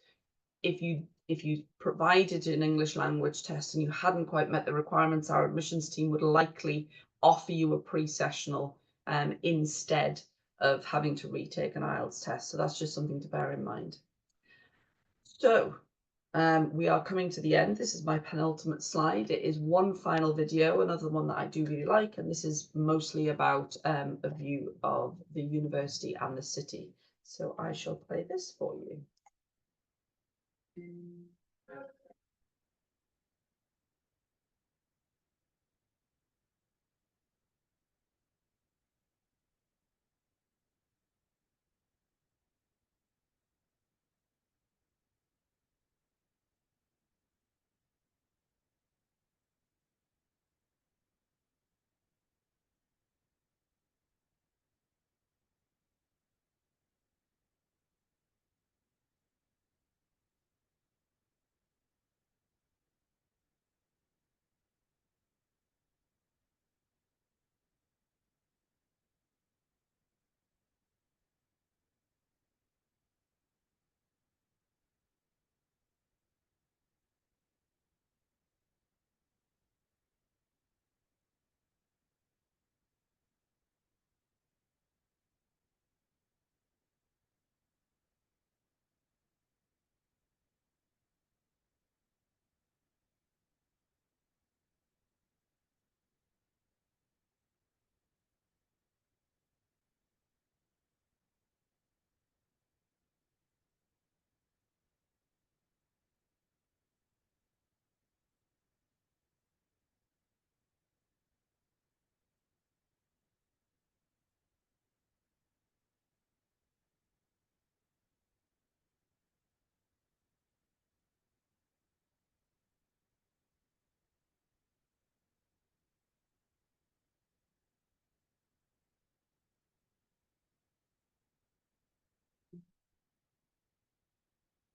If you provided an English language test and you hadn't quite met the requirements, our admissions team would likely offer you a pre-sessional instead of having to retake an IELTS test. So that's just something to bear in mind. So we are coming to the end. This is my penultimate slide. It is one final video, another one that I do really like, and this is mostly about a view of the university and the city. So I shall play this for you.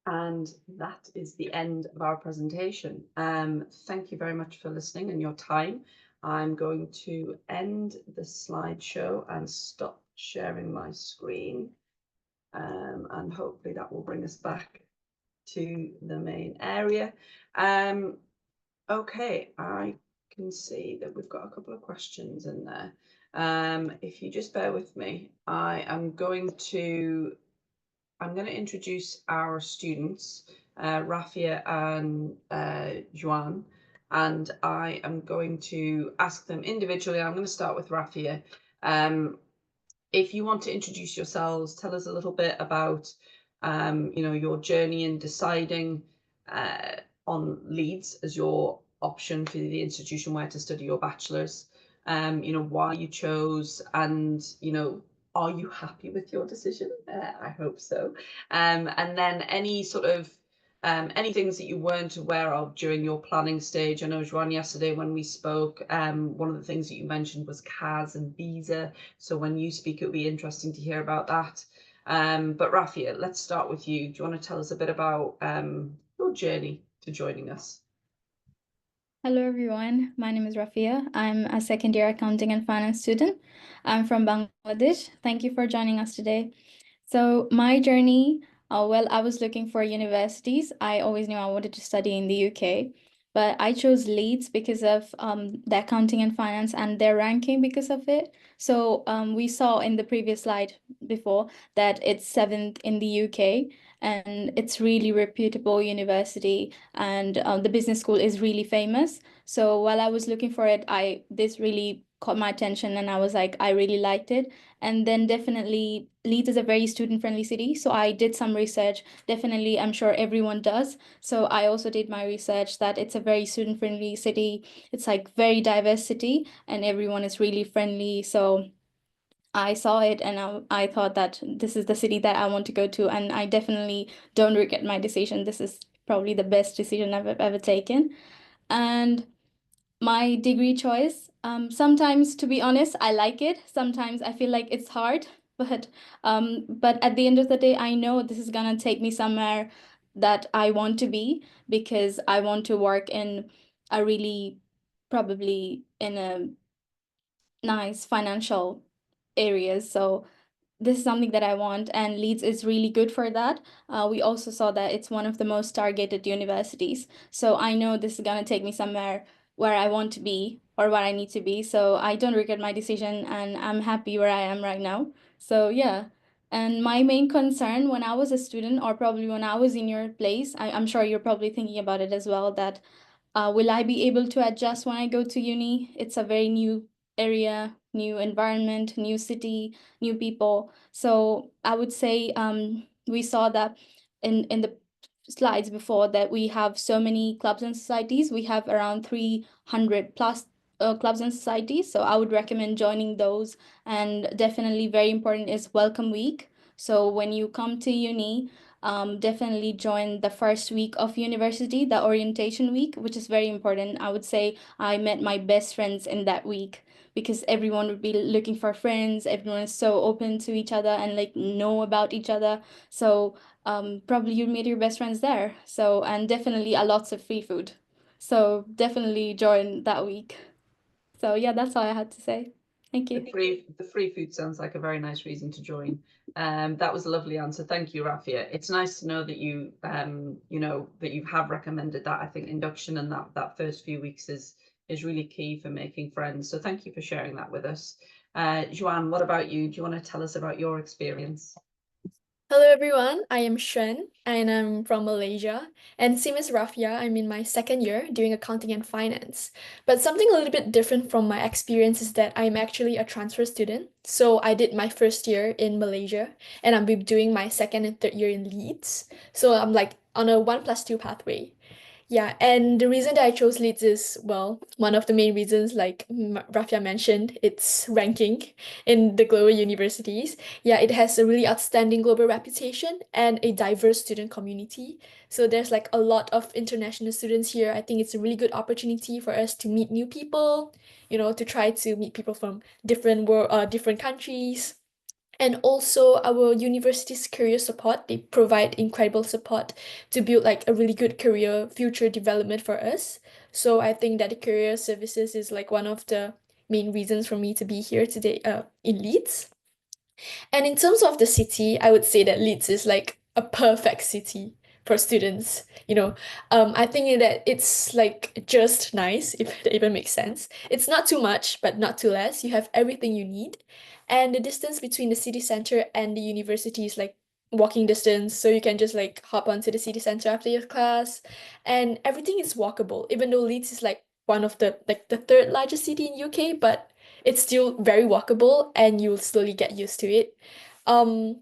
And that is the end of our presentation. Thank you very much for listening and your time. I'm going to end the slideshow and stop sharing my screen. And hopefully that will bring us back to the main area. Okay, I can see that we've got a couple of questions in there. If you just bear with me, I'm going to introduce our students, Rafia and Juan, and I am going to ask them individually. I'm going to start with Rafia. If you want to introduce yourselves, tell us a little bit about your journey in deciding on Leeds as your option for the institution where to study your bachelor's. Why you chose, and are you happy with your decision? I hope so. And then any sort of any things that you weren't aware of during your planning stage. I know, Joanne, yesterday when we spoke, one of the things that you mentioned was CAS and visa. So when you speak, it'll be interesting to hear about that. But Rafia, let's start with you. Do you want to tell us a bit about your journey to joining us? Hello everyone, my name is Rafia. I'm a second year accounting and finance student. I'm from Bangladesh. Thank you for joining us today. So my journey, well, I was looking for universities. I always knew I wanted to study in the UK, but I chose Leeds because of the accounting and finance and their ranking because of it. So we saw in the previous slide before that it's 7th in the UK, and it's really reputable university, and the business school is really famous. So while I was looking for it, this really caught my attention, and I was like, I really liked it. And then definitely Leeds is a very student-friendly city, so I did some research. Definitely, I'm sure everyone does. So I also did my research that it's a very student-friendly city. It's like very diverse city, and everyone is really friendly. So I saw it and I thought that this is the city that I want to go to, and I definitely don't regret my decision. This is probably the best decision I've ever taken. And my degree choice, sometimes, to be honest, I like it. Sometimes I feel like it's hard, but at the end of the day, I know this is gonna take me somewhere that I want to be, because I want to work in a really, probably in a nice financial areas. So this is something that I want, and Leeds is really good for that. We also saw that it's one of the most targeted universities. So I know this is gonna take me somewhere where I want to be or where I need to be. So I don't regret my decision, and I'm happy where I am right now. So yeah. And my main concern when I was a student, or probably when I was in your place, I'm sure you're probably thinking about it as well, that will I be able to adjust when I go to uni? It's a very new area, new environment, new city, new people. So I would say we saw that in the slides before, that we have so many clubs and societies. We have around 300 plus clubs and societies. So I would recommend joining those. And definitely very important is welcome week. So when you come to uni, definitely join the first week of university, the orientation week, which is very important. I would say I met my best friends in that week, because everyone would be looking for friends. Everyone is so open to each other and like know about each other. So probably you meet your best friends there. So, and definitely a lots of free food. So definitely join that week. So yeah, that's all I had to say. Thank you. The free food sounds like a very nice reason to join. That was a lovely answer. Thank you, Rafia. It's nice to know that you know, that you have recommended that. I think induction and that first few weeks is really key for making friends. So thank you for sharing that with us. Joanne, what about you? Do you want to tell us about your experience? Hello everyone, I am Shen and I'm from Malaysia. And same as Rafia, I'm in my second year doing accounting and finance. But something a little bit different from my experience is that I'm actually a transfer student. So I did my first year in Malaysia and I'm doing my second and third year in Leeds. So I'm like on a 1+2 pathway. Yeah, and the reason that I chose Leeds is, well, one of the main reasons, like Rafia mentioned, its ranking in the global universities. Yeah, it has a really outstanding global reputation and a diverse student community. So there's like a lot of international students here. I think it's a really good opportunity for us to meet new people, you know, to try to meet people from different countries. And also our university's career support, they provide incredible support to build like a really good career future development for us. So I think that the career services is like one of the main reasons for me to be here today in Leeds. And in terms of the city, I would say that Leeds is like a perfect city for students. You know, I think that it's like just nice, if that even makes sense. It's not too much, but not too less. You have everything you need. And the distance between the city center and the university is like walking distance. So you can just like hop onto the city center after your class. And everything is walkable, even though Leeds is like one of the third largest city in UK, but it's still very walkable and you'll slowly get used to it. Um,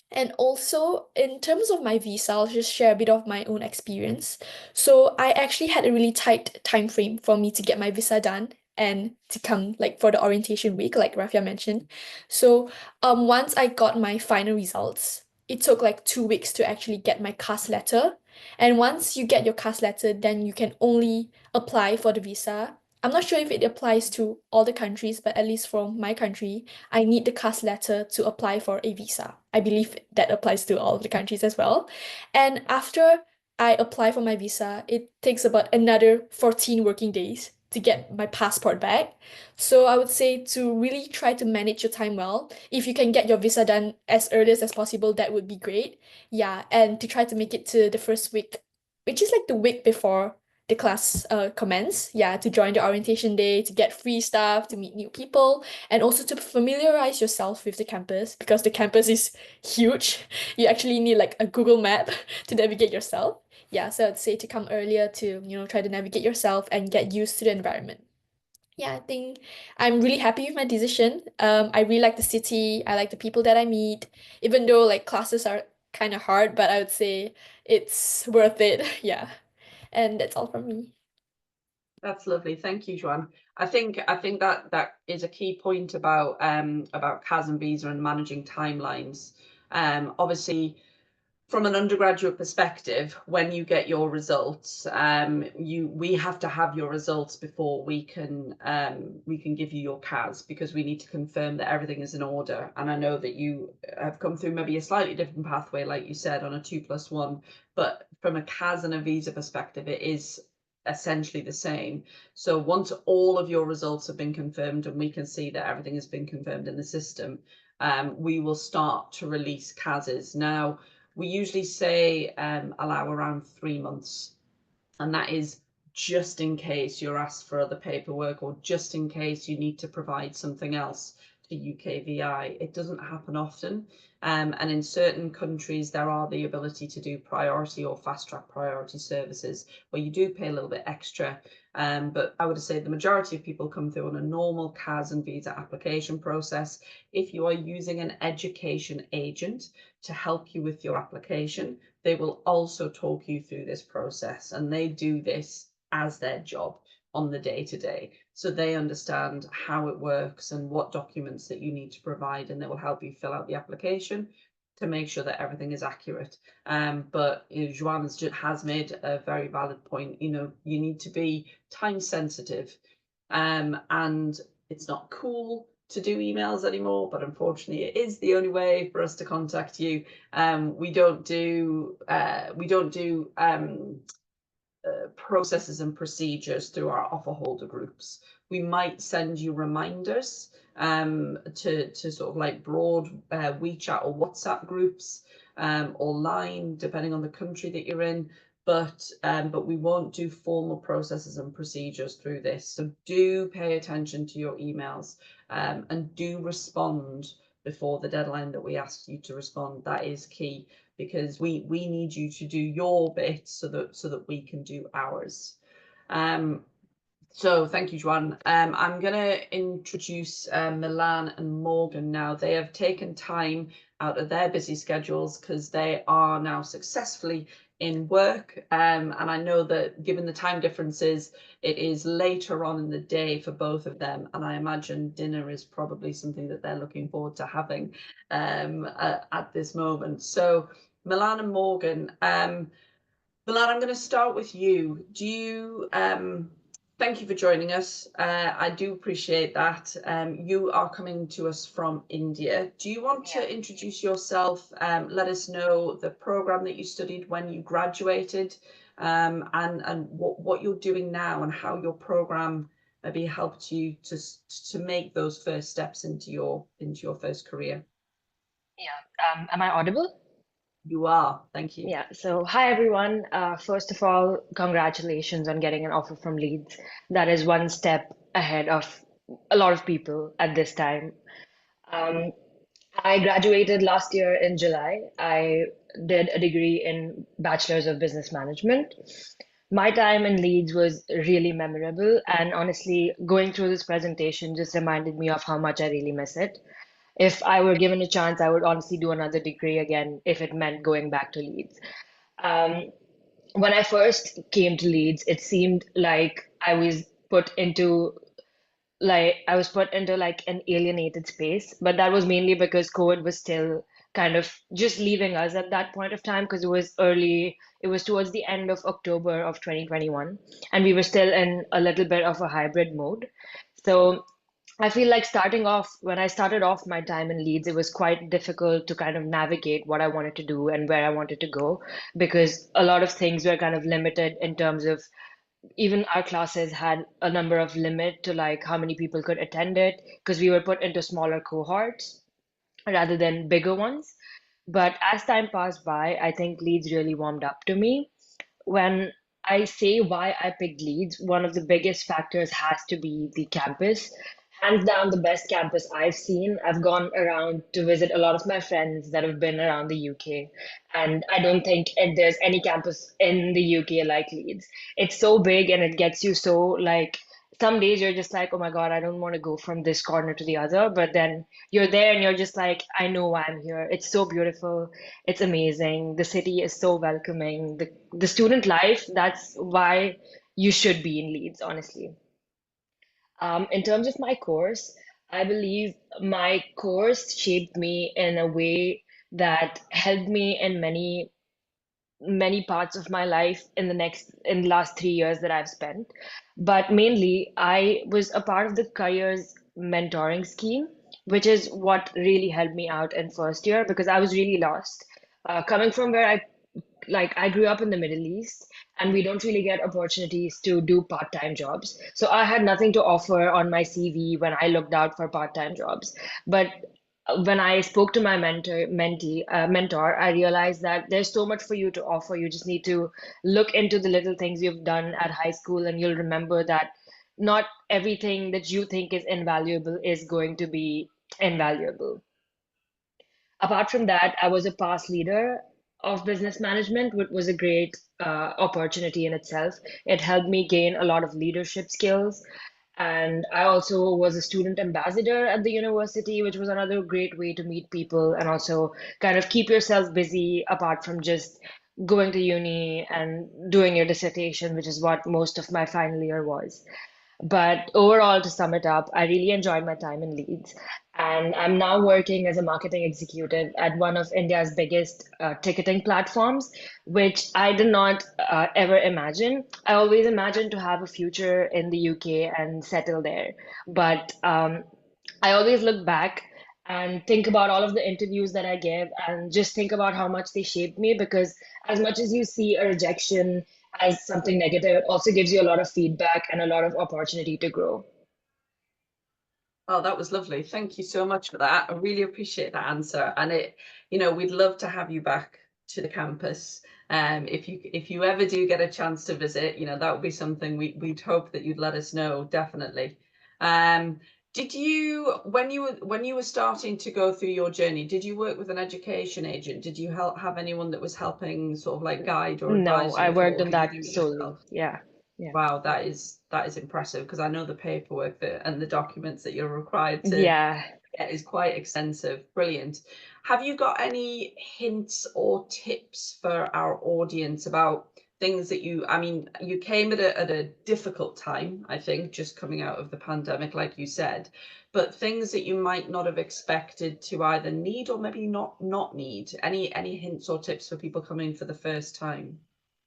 and also, in terms of my visa, I'll just share a bit of my own experience. So I actually had a really tight time frame for me to get my visa done and to come like for the orientation week, like Rafia mentioned. So once I got my final results, it took like 2 weeks to actually get my CAS letter. And once you get your CAS letter, then you can only apply for the visa. I'm not sure if it applies to all the countries, but at least for my country, I need the CAS letter to apply for a visa. I believe that applies to all of the countries as well. And after I apply for my visa, it takes about another 14 working days to get my passport back. So I would say to really try to manage your time well. If you can get your visa done as early as possible, that would be great. Yeah, and to try to make it to the first week, which is like the week before the class commence, yeah, to join the orientation day, to get free stuff, to meet new people, and also to familiarize yourself with the campus, because the campus is huge. You actually need like a Google map to navigate yourself. Yeah, so I'd say to come earlier to, you know, try to navigate yourself and get used to the environment. Yeah, I think I'm really happy with my decision. I really like the city. I like the people that I meet, even though like classes are kind of hard, but I would say it's worth it. Yeah. And that's all from me. That's lovely. Thank you, Joanne. I think that is a key point about CAS and visa and managing timelines. Obviously, from an undergraduate perspective, when you get your results, we have to have your results before we can give you your CAS, because we need to confirm that everything is in order. And I know that you have come through maybe a slightly different pathway, like you said, on a 2+1, but from a CAS and a visa perspective, it is essentially the same. So once all of your results have been confirmed and we can see that everything has been confirmed in the system, we will start to release CASs. Now, we usually say allow around 3 months, and that is just in case you're asked for other paperwork, or just in case you need to provide something else to UKVI. It doesn't happen often, and in certain countries there are the ability to do priority or fast track priority services where you do pay a little bit extra, but I would say the majority of people come through on a normal CAS and visa application process. If you are using an education agent to help you with your application, they will also talk you through this process, and they do this as their job on the day-to-day. So they understand how it works and what documents that you need to provide, and they will help you fill out the application to make sure that everything is accurate. But Joanne has made a very valid point. You need to be time sensitive, and it's not cool to do emails anymore, but unfortunately it is the only way for us to contact you. We don't do processes and procedures through our offer holder groups. We might send you reminders to sort of like broad WeChat or WhatsApp groups, or Line, depending on the country that you're in. But we won't do formal processes and procedures through this. So do pay attention to your emails, and do respond before the deadline that we ask you to respond. That is key, because we need you to do your bit so that we can do ours. So thank you, Joanne. I'm going to introduce Milan and Morgan now. They have taken time out of their busy schedules because they are now successfully in work. And I know that given the time differences, it is later on in the day for both of them. And I imagine dinner is probably something that they're looking forward to having at this moment. So Milan and Morgan, Milan, I'm going to start with you. Thank you for joining us. I do appreciate that. You are coming to us from India. Do you want to introduce yourself? Let us know the program that you studied when you graduated, and what you're doing now, and how your program maybe helped you to make those first steps into your first career. Yeah. Am I audible? You are. Thank you. Yeah. So, hi everyone. First of all, congratulations on getting an offer from Leeds. That is one step ahead of a lot of people at this time. Um, I graduated last year in July. I did a degree in Bachelors of Business Management. My time in Leeds was really memorable, and honestly, going through this presentation just reminded me of how much I really miss it. If I were given a chance, I would honestly do another degree again if it meant going back to Leeds. Um, when I first came to Leeds, it seemed like I was put into like an alienated space, but that was mainly because COVID was still kind of just leaving us at that point of time because it was towards the end of October of 2021, and we were still in a little bit of a hybrid mode. So I feel like when I started off my time in Leeds, it was quite difficult to kind of navigate what I wanted to do and where I wanted to go because a lot of things were kind of limited in terms of even our classes had a number of limit to like how many people could attend it because we were put into smaller cohorts rather than bigger ones. But as time passed by, I think Leeds really warmed up to me. When I say why I picked Leeds, one of the biggest factors has to be the campus. Hands down, the best campus I've seen. I've gone around to visit a lot of my friends that have been around the UK, and I don't think there's any campus in the UK like Leeds. It's so big and it gets you so like some days you're just like, oh my God, I don't want to go from this corner to the other. But then you're there and you're just like, I know why I'm here. It's so beautiful. It's amazing. The city is so welcoming. The student life, that's why you should be in Leeds, honestly. In terms of my course, I believe my course shaped me in a way that helped me in many parts of my life in the last 3 years that I've spent. But mainly, I was a part of the careers mentoring scheme, which is what really helped me out in first year because I was really lost. Coming from where I grew up in the Middle East and we don't really get opportunities to do part-time jobs. So I had nothing to offer on my CV when I looked out for part-time jobs. But when I spoke to my mentor, I realized that there's so much for you to offer. You just need to look into the little things you've done at high school, and you'll remember that not everything that you think is invaluable is going to be invaluable. Apart from that, I was a past leader of business management, which was a great opportunity in itself. It helped me gain a lot of leadership skills. And I also was a student ambassador at the university, which was another great way to meet people and also kind of keep yourself busy apart from just going to uni and doing your dissertation, which is what most of my final year was. But overall, to sum it up, I really enjoyed my time in Leeds. And I'm now working as a marketing executive at one of India's biggest ticketing platforms, which I did not ever imagine. I always imagined to have a future in the UK and settle there. But I always look back and think about all of the interviews that I gave and just think about how much they shaped me because as much as you see a rejection as something negative, it also gives you a lot of feedback and a lot of opportunity to grow. Oh, that was lovely. Thank you so much for that. I really appreciate that answer. And we'd love to have you back to the campus. If you ever do get a chance to visit, that would be something we'd hope that you'd let us know, definitely. Did you, when you were starting to go through your journey, did you work with an education agent? Did you have anyone that was helping sort of like guide or No, advise I you through, worked or on did you that do it solely. yourself? Yeah. Yeah. Wow, that is impressive because I know the paperwork and the documents that you're required to Yeah. get is quite extensive. Brilliant. Have you got any hints or tips for our audience about things that you came at a difficult time, I think, just coming out of the pandemic, like you said, but things that you might not have expected to either need or maybe not need. Any hints or tips for people coming for the first time?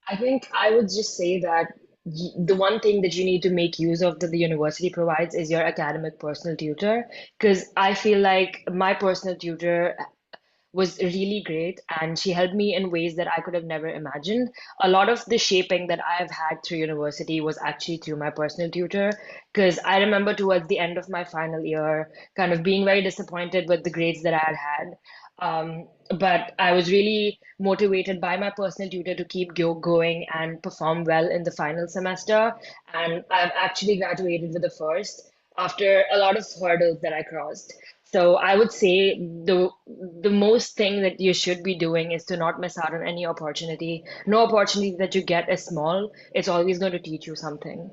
I think I would just say that the one thing that you need to make use of that the university provides is your academic personal tutor. Because I feel like my personal tutor was really great and she helped me in ways that I could have never imagined. A lot of the shaping that I have had through university was actually through my personal tutor. Because I remember towards the end of my final year, kind of being very disappointed with the grades that I had had. But I was really motivated by my personal tutor to keep going and perform well in the final semester. And I've actually graduated with a first after a lot of hurdles that I crossed. So I would say the most thing that you should be doing is to not miss out on any opportunity. No opportunity that you get is small. It's always going to teach you something.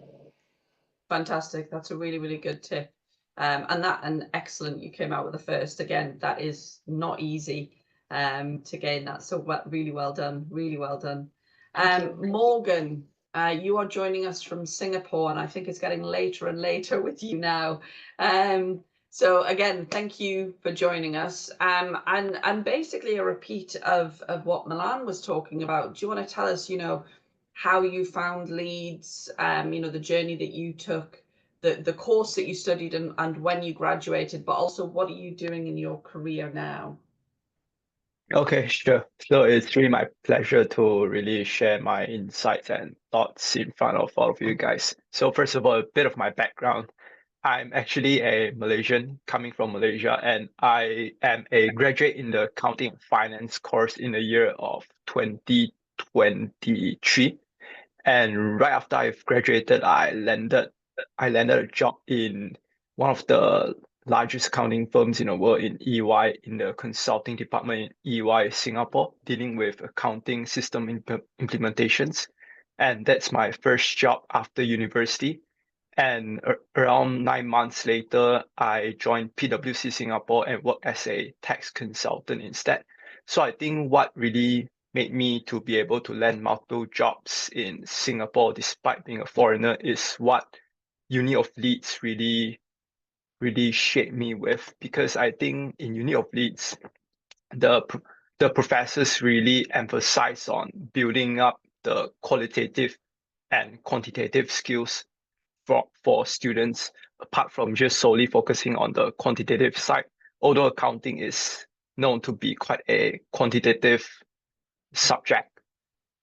Fantastic. That's a really, really good tip. And excellent. You came out with the first. Again, that is not easy to gain that. So really well done. Really well done. Thank you. Morgan, you are joining us from Singapore, and I think it's getting later and later with you now. So again, thank you for joining us. And basically a repeat of what Milan was talking about. Do you want to tell us, how you found Leeds, the journey that you took, the course that you studied and when you graduated, but also what are you doing in your career now? Okay, sure. So it's really my pleasure to really share my insights and thoughts in front of all of you guys. So first of all, a bit of my background. I'm actually a Malaysian coming from Malaysia, and I am a graduate in the accounting and finance course in the year of 2023. And right after I've graduated, I landed a job in one of the largest accounting firms in the world in EY in the consulting department in EY Singapore, dealing with accounting system implementations. And that's my first job after university. And around 9 months later, I joined PwC Singapore and worked as a tax consultant instead. So I think what really made me to be able to land multiple jobs in Singapore despite being a foreigner is what Uni of Leeds really shaped me with, because I think in Uni of Leeds, the professors really emphasize on building up the qualitative and quantitative skills for students, apart from just solely focusing on the quantitative side, although accounting is known to be quite a quantitative subject.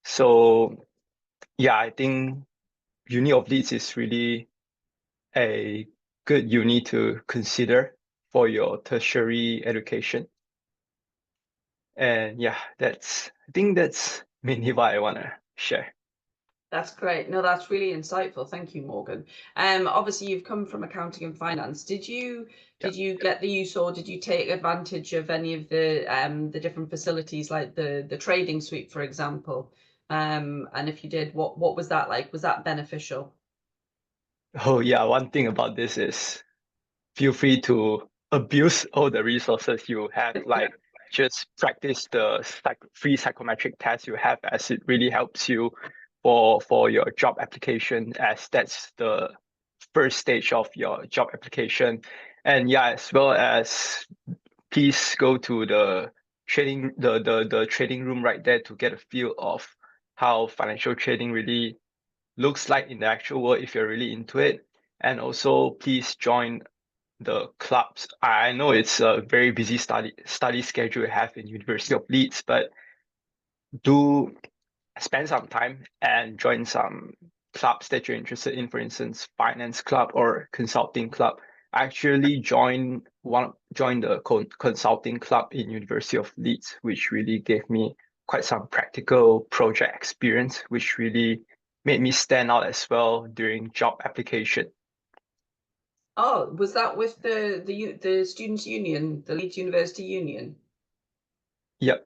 So yeah, I think Uni of Leeds is really a good uni to consider for your tertiary education. And yeah, I think that's mainly what I want to share. That's great. No, that's really insightful. Thank you, Morgan. Obviously you've come from accounting and finance. Did you get the use, or did you take advantage of any of the different facilities like the trading suite, for example? And if you did, what was that like? Was that beneficial? Oh yeah, one thing about this is feel free to abuse all the resources you have, like just practice the free psychometric test you have, as it really helps you for your job application, as that's the first stage of your job application. And yeah, as well as please go to the trading room right there to get a feel of how financial trading really looks like in the actual world if you're really into it. And also please join the clubs. I know it's a very busy study schedule you have in University of Leeds, but do spend some time and join some clubs that you're interested in, for instance, finance club or consulting club. I actually joined the consulting club in University of Leeds, which really gave me quite some practical project experience, which really made me stand out as well during job application. Oh, was that with the Students' Union, the Leeds University Union? Yep.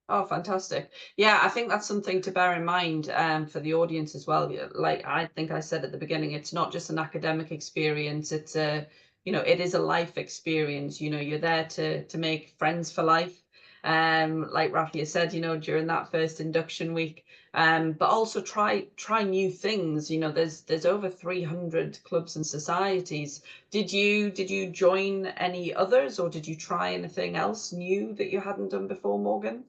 Oh, fantastic. Yeah, I think that's something to bear in mind for the audience as well. Like I think I said at the beginning, it's not just an academic experience, it's it is a life experience. You're there to make friends for life. Like Rafia said, during that first induction week. But also try new things. There's over 300 clubs and societies. Did you join any others, or did you try anything else new that you hadn't done before, Morgan?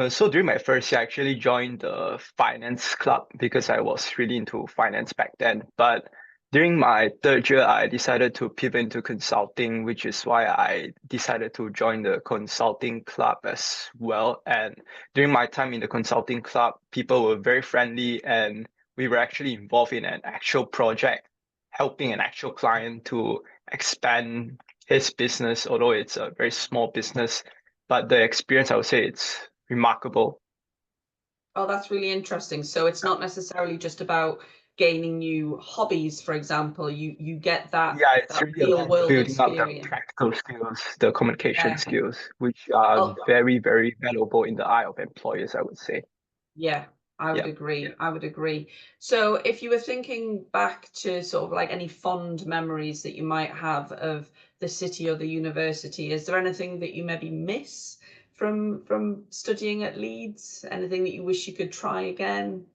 So during my first year, I actually joined the finance club because I was really into finance back then. But during my third year, I decided to pivot into consulting, which is why I decided to join the consulting club as well. And during my time in the consulting club, people were very friendly, and we were actually involved in an actual project, helping an actual client to expand his business, although it's a very small business. But the experience, I would say, it's remarkable. Oh, that's really interesting. So it's not necessarily just about gaining new hobbies, for example. You get that Yeah, it's really real about world building up the experience. practical skills, the communication Yeah. skills, which are Oh, very, very valuable in the eye of employers, I would say. yeah, I would Yeah. agree. I would agree. So if you were thinking back to sort of like any fond memories that you might have of the city or the university, is there anything that you maybe miss from studying at Leeds? Anything that you wish you could try again?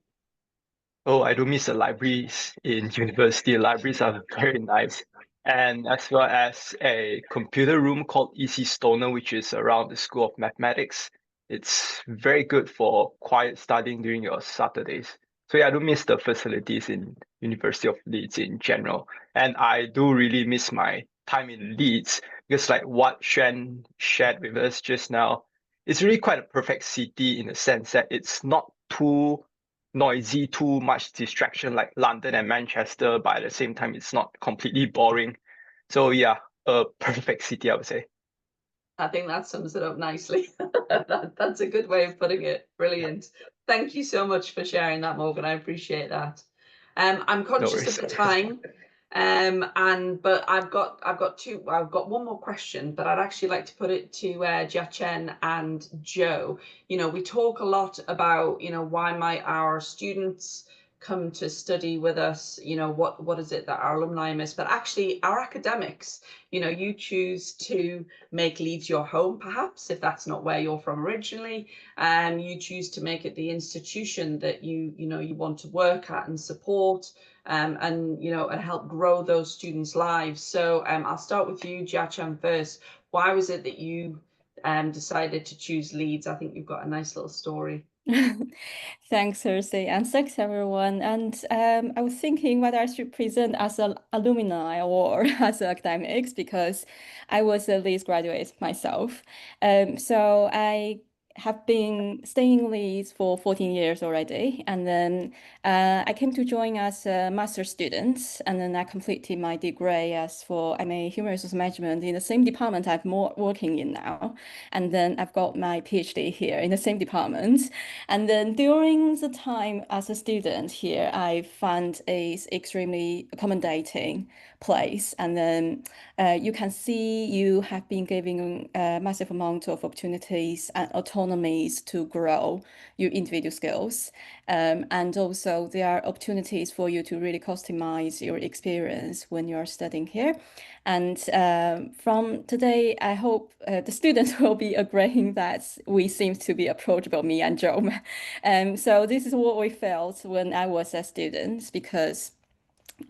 Oh, I do miss the libraries in university. Libraries are very nice. And as well as a computer room called EC Stoner, which is around the School of Mathematics. It's very good for quiet studying during your Saturdays. So yeah, I do miss the facilities in University of Leeds in general. And I do really miss my time in Leeds, because like what Shen shared with us just now, it's really quite a perfect city in the sense that it's not too noisy, too much distraction like London and Manchester, but at the same time, it's not completely boring. So yeah, a perfect city, I would say. I think that sums it up nicely. That's a good way of putting it. Brilliant. Thank you so much for sharing that, Morgan. I appreciate that. I'm No conscious of worries. the time. But I've got one more question, but I'd actually like to put it to Jia Chen and Joe. We talk a lot about, why might our students come to study with us, you know, what is it that our alumni miss, but actually our academics, you know, you choose to make Leeds your home, perhaps, if that's not where you're from originally, and you choose to make it the institution that you know, you want to work at and support, and, you know, and help grow those students' lives. So I'll start with you, Jiachan, first. Why was it that you decided to choose Leeds? I think you've got a nice little story. Thanks, Thursday, and thanks everyone. And I was thinking whether I should present as an alumni or as academics, because I was a Leeds graduate myself. So I have been staying in Leeds for 14 years already, and then I came to join as a master's student, and then I completed my degree as for MA Human Resource Management in the same department I'm working in now, and then I've got my PhD here in the same department. And then during the time as a student here, I found it extremely accommodating place. And then you can see you have been given a massive amount of opportunities and autonomies to grow your individual skills. And also there are opportunities for you to really customize your experience when you're studying here. And from today, I hope the students will be agreeing that we seem to be approachable, me and Joe. So this is what we felt when I was a student, because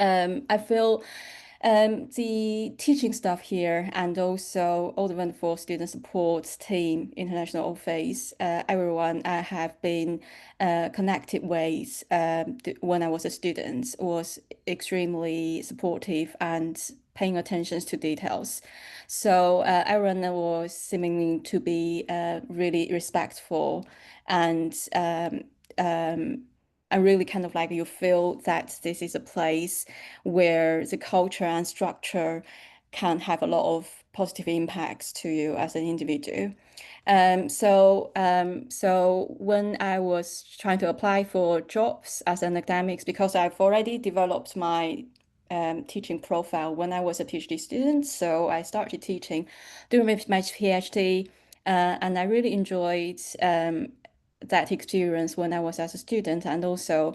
I feel the teaching staff here and also all the wonderful student support team, international office, everyone I have been connected with when I was a student was extremely supportive and paying attention to details. So everyone was seemingly to be really respectful, and I really kind of like you feel that this is a place where the culture and structure can have a lot of positive impacts to you as an individual. So when I was trying to apply for jobs as an academics, because I've already developed my teaching profile when I was a PhD student, so I started teaching during my PhD, and I really enjoyed that experience when I was as a student, and also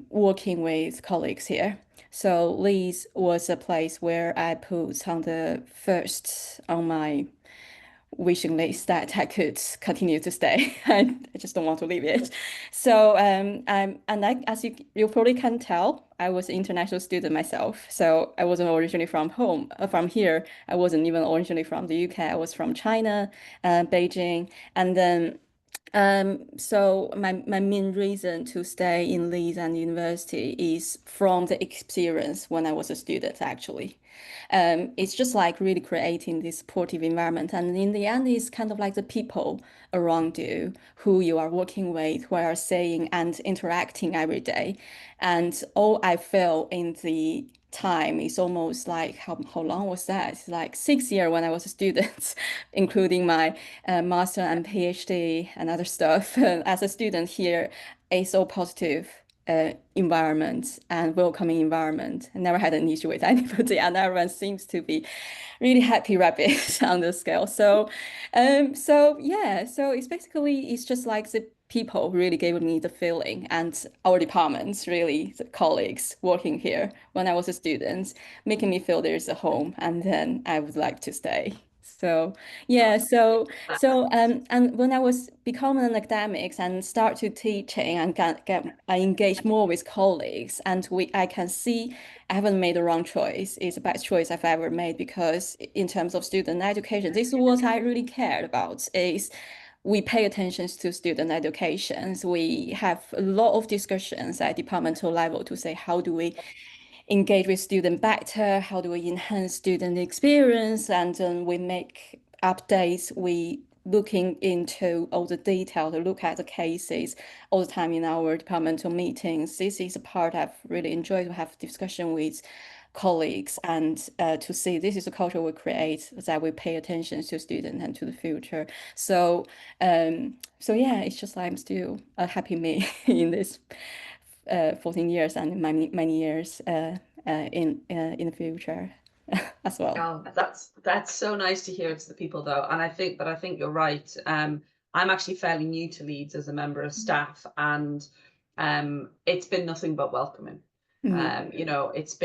working with colleagues here. So Leeds was a place where I put on the first on my wishing list that I could continue to stay. I just don't want to leave it. So as you probably can tell, I was an international student myself. So I wasn't originally from here. I wasn't even originally from the UK. I was from China, Beijing, and then so my main reason to stay in Leeds and university is from the experience when I was a student, actually. It's just like really creating this supportive environment. And in the end, it's kind of like the people around you who you are working with, who are saying and interacting every day. And all I feel in the time is almost like how long was that? It's like 6 years when I was a student, including my master and PhD and other stuff. As a student here, a so positive environment and welcoming environment. I never had an issue with anybody, and everyone seems to be really happy rabbit on the scale. So it's basically it's just like the people really gave me the feeling, and our departments, really the colleagues working here when I was a student, making me feel there's a home, and then I would like to stay. So yeah, and when I was becoming an academics and start to teaching and I engage more with colleagues, and I can see I haven't made the wrong choice. It's the best choice I've ever made, because in terms of student education, this is what I really cared about. Is we pay attention to student education. We have a lot of discussions at departmental level to say how do we engage with student better, how do we enhance student experience, and then we make updates. We looking into all the detail to look at the cases all the time in our departmental meetings. This is a part I've really enjoyed to have discussion with colleagues, and to see this is a culture we create, that we pay attention to students and to the future. So yeah, it's just like I'm still a happy me in this 14 years and many years in the future as well. Oh, that's so nice to hear to the people though, and I think you're right. I'm actually fairly new to Leeds as a member of staff, and it's been nothing but welcoming. You know, it's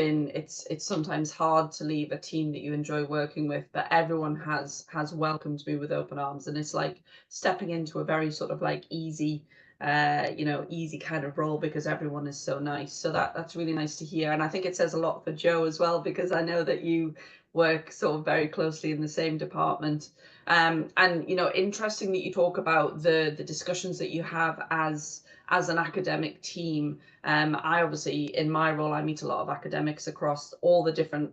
sometimes hard to leave a team that you enjoy working with, but everyone has welcomed me with open arms, and it's like stepping into a very sort of like easy, you know, easy kind of role because everyone is so nice. So that's really nice to hear, and I think it says a lot for Joe as well, because I know that you work sort of very closely in the same department. And you know, interesting that you talk about the discussions that you have as an academic team. I obviously, in my role, I meet a lot of academics across all the different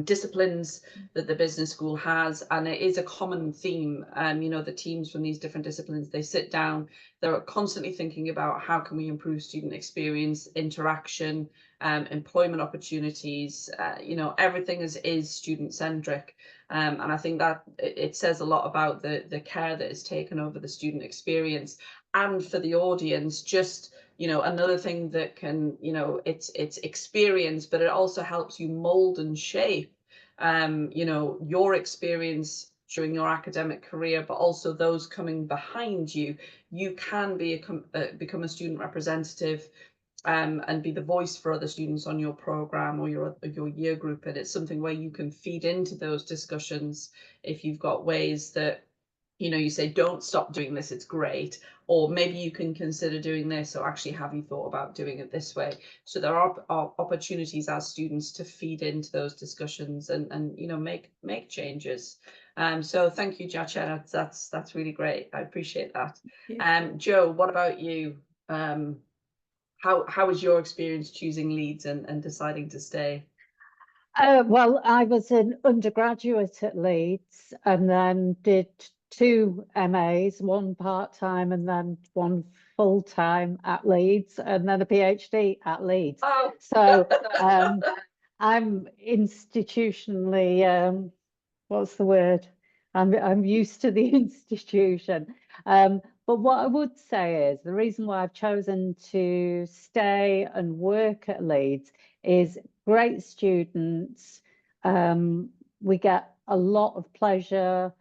disciplines that the business school has, and it is a common theme. You know, the teams from these different disciplines, they sit down, they're constantly thinking about how can we improve student experience, interaction, employment opportunities. You know, everything is student centric, and I think that it says a lot about the care that is taken over the student experience. And for the audience, just, you know, another thing that can, you know, it's experience, but it also helps you mold and shape, you know, your experience during your academic career, but also those coming behind you. You can become a student representative, and be the voice for other students on your program or your year group. And it's something where you can feed into those discussions if you've got ways that, you know, you say, don't stop doing this, it's great, or maybe you can consider doing this, or actually have you thought about doing it this way. So there are opportunities as students to feed into those discussions and you know, make changes. So thank you, Jacha. That's really great. I appreciate that. Joe, what about you? How was your experience choosing Leeds and deciding to stay? Well, I was an undergraduate at Leeds and then did 2 MAs, one part-time and then one full-time at Leeds, and then a PhD at Leeds. Oh. So I'm institutionally, what's the word? I'm used to the institution. But what I would say is the reason why I've chosen to stay and work at Leeds is great students. We get a lot of pleasure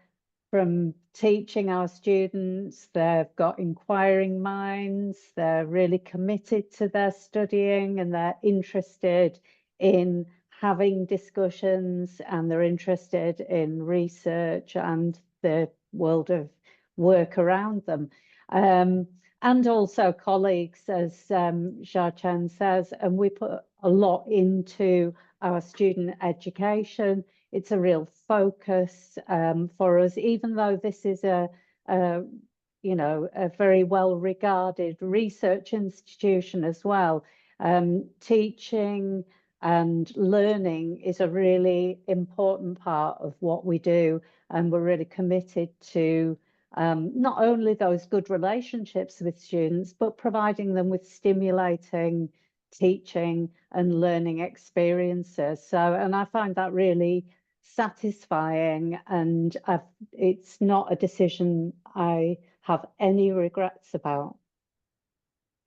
from teaching our students. They've got inquiring minds, they're really committed to their studying, and they're interested in having discussions, and they're interested in research and the world of work around them. And also colleagues, as Xiaochen says, and we put a lot into our student education. It's a real focus for us, even though this is a you know, a very well regarded research institution as well. Teaching and learning is a really important part of what we do, and we're really committed to not only those good relationships with students, but providing them with stimulating teaching and learning experiences. So, and I find that really satisfying, and it's not a decision I have any regrets about.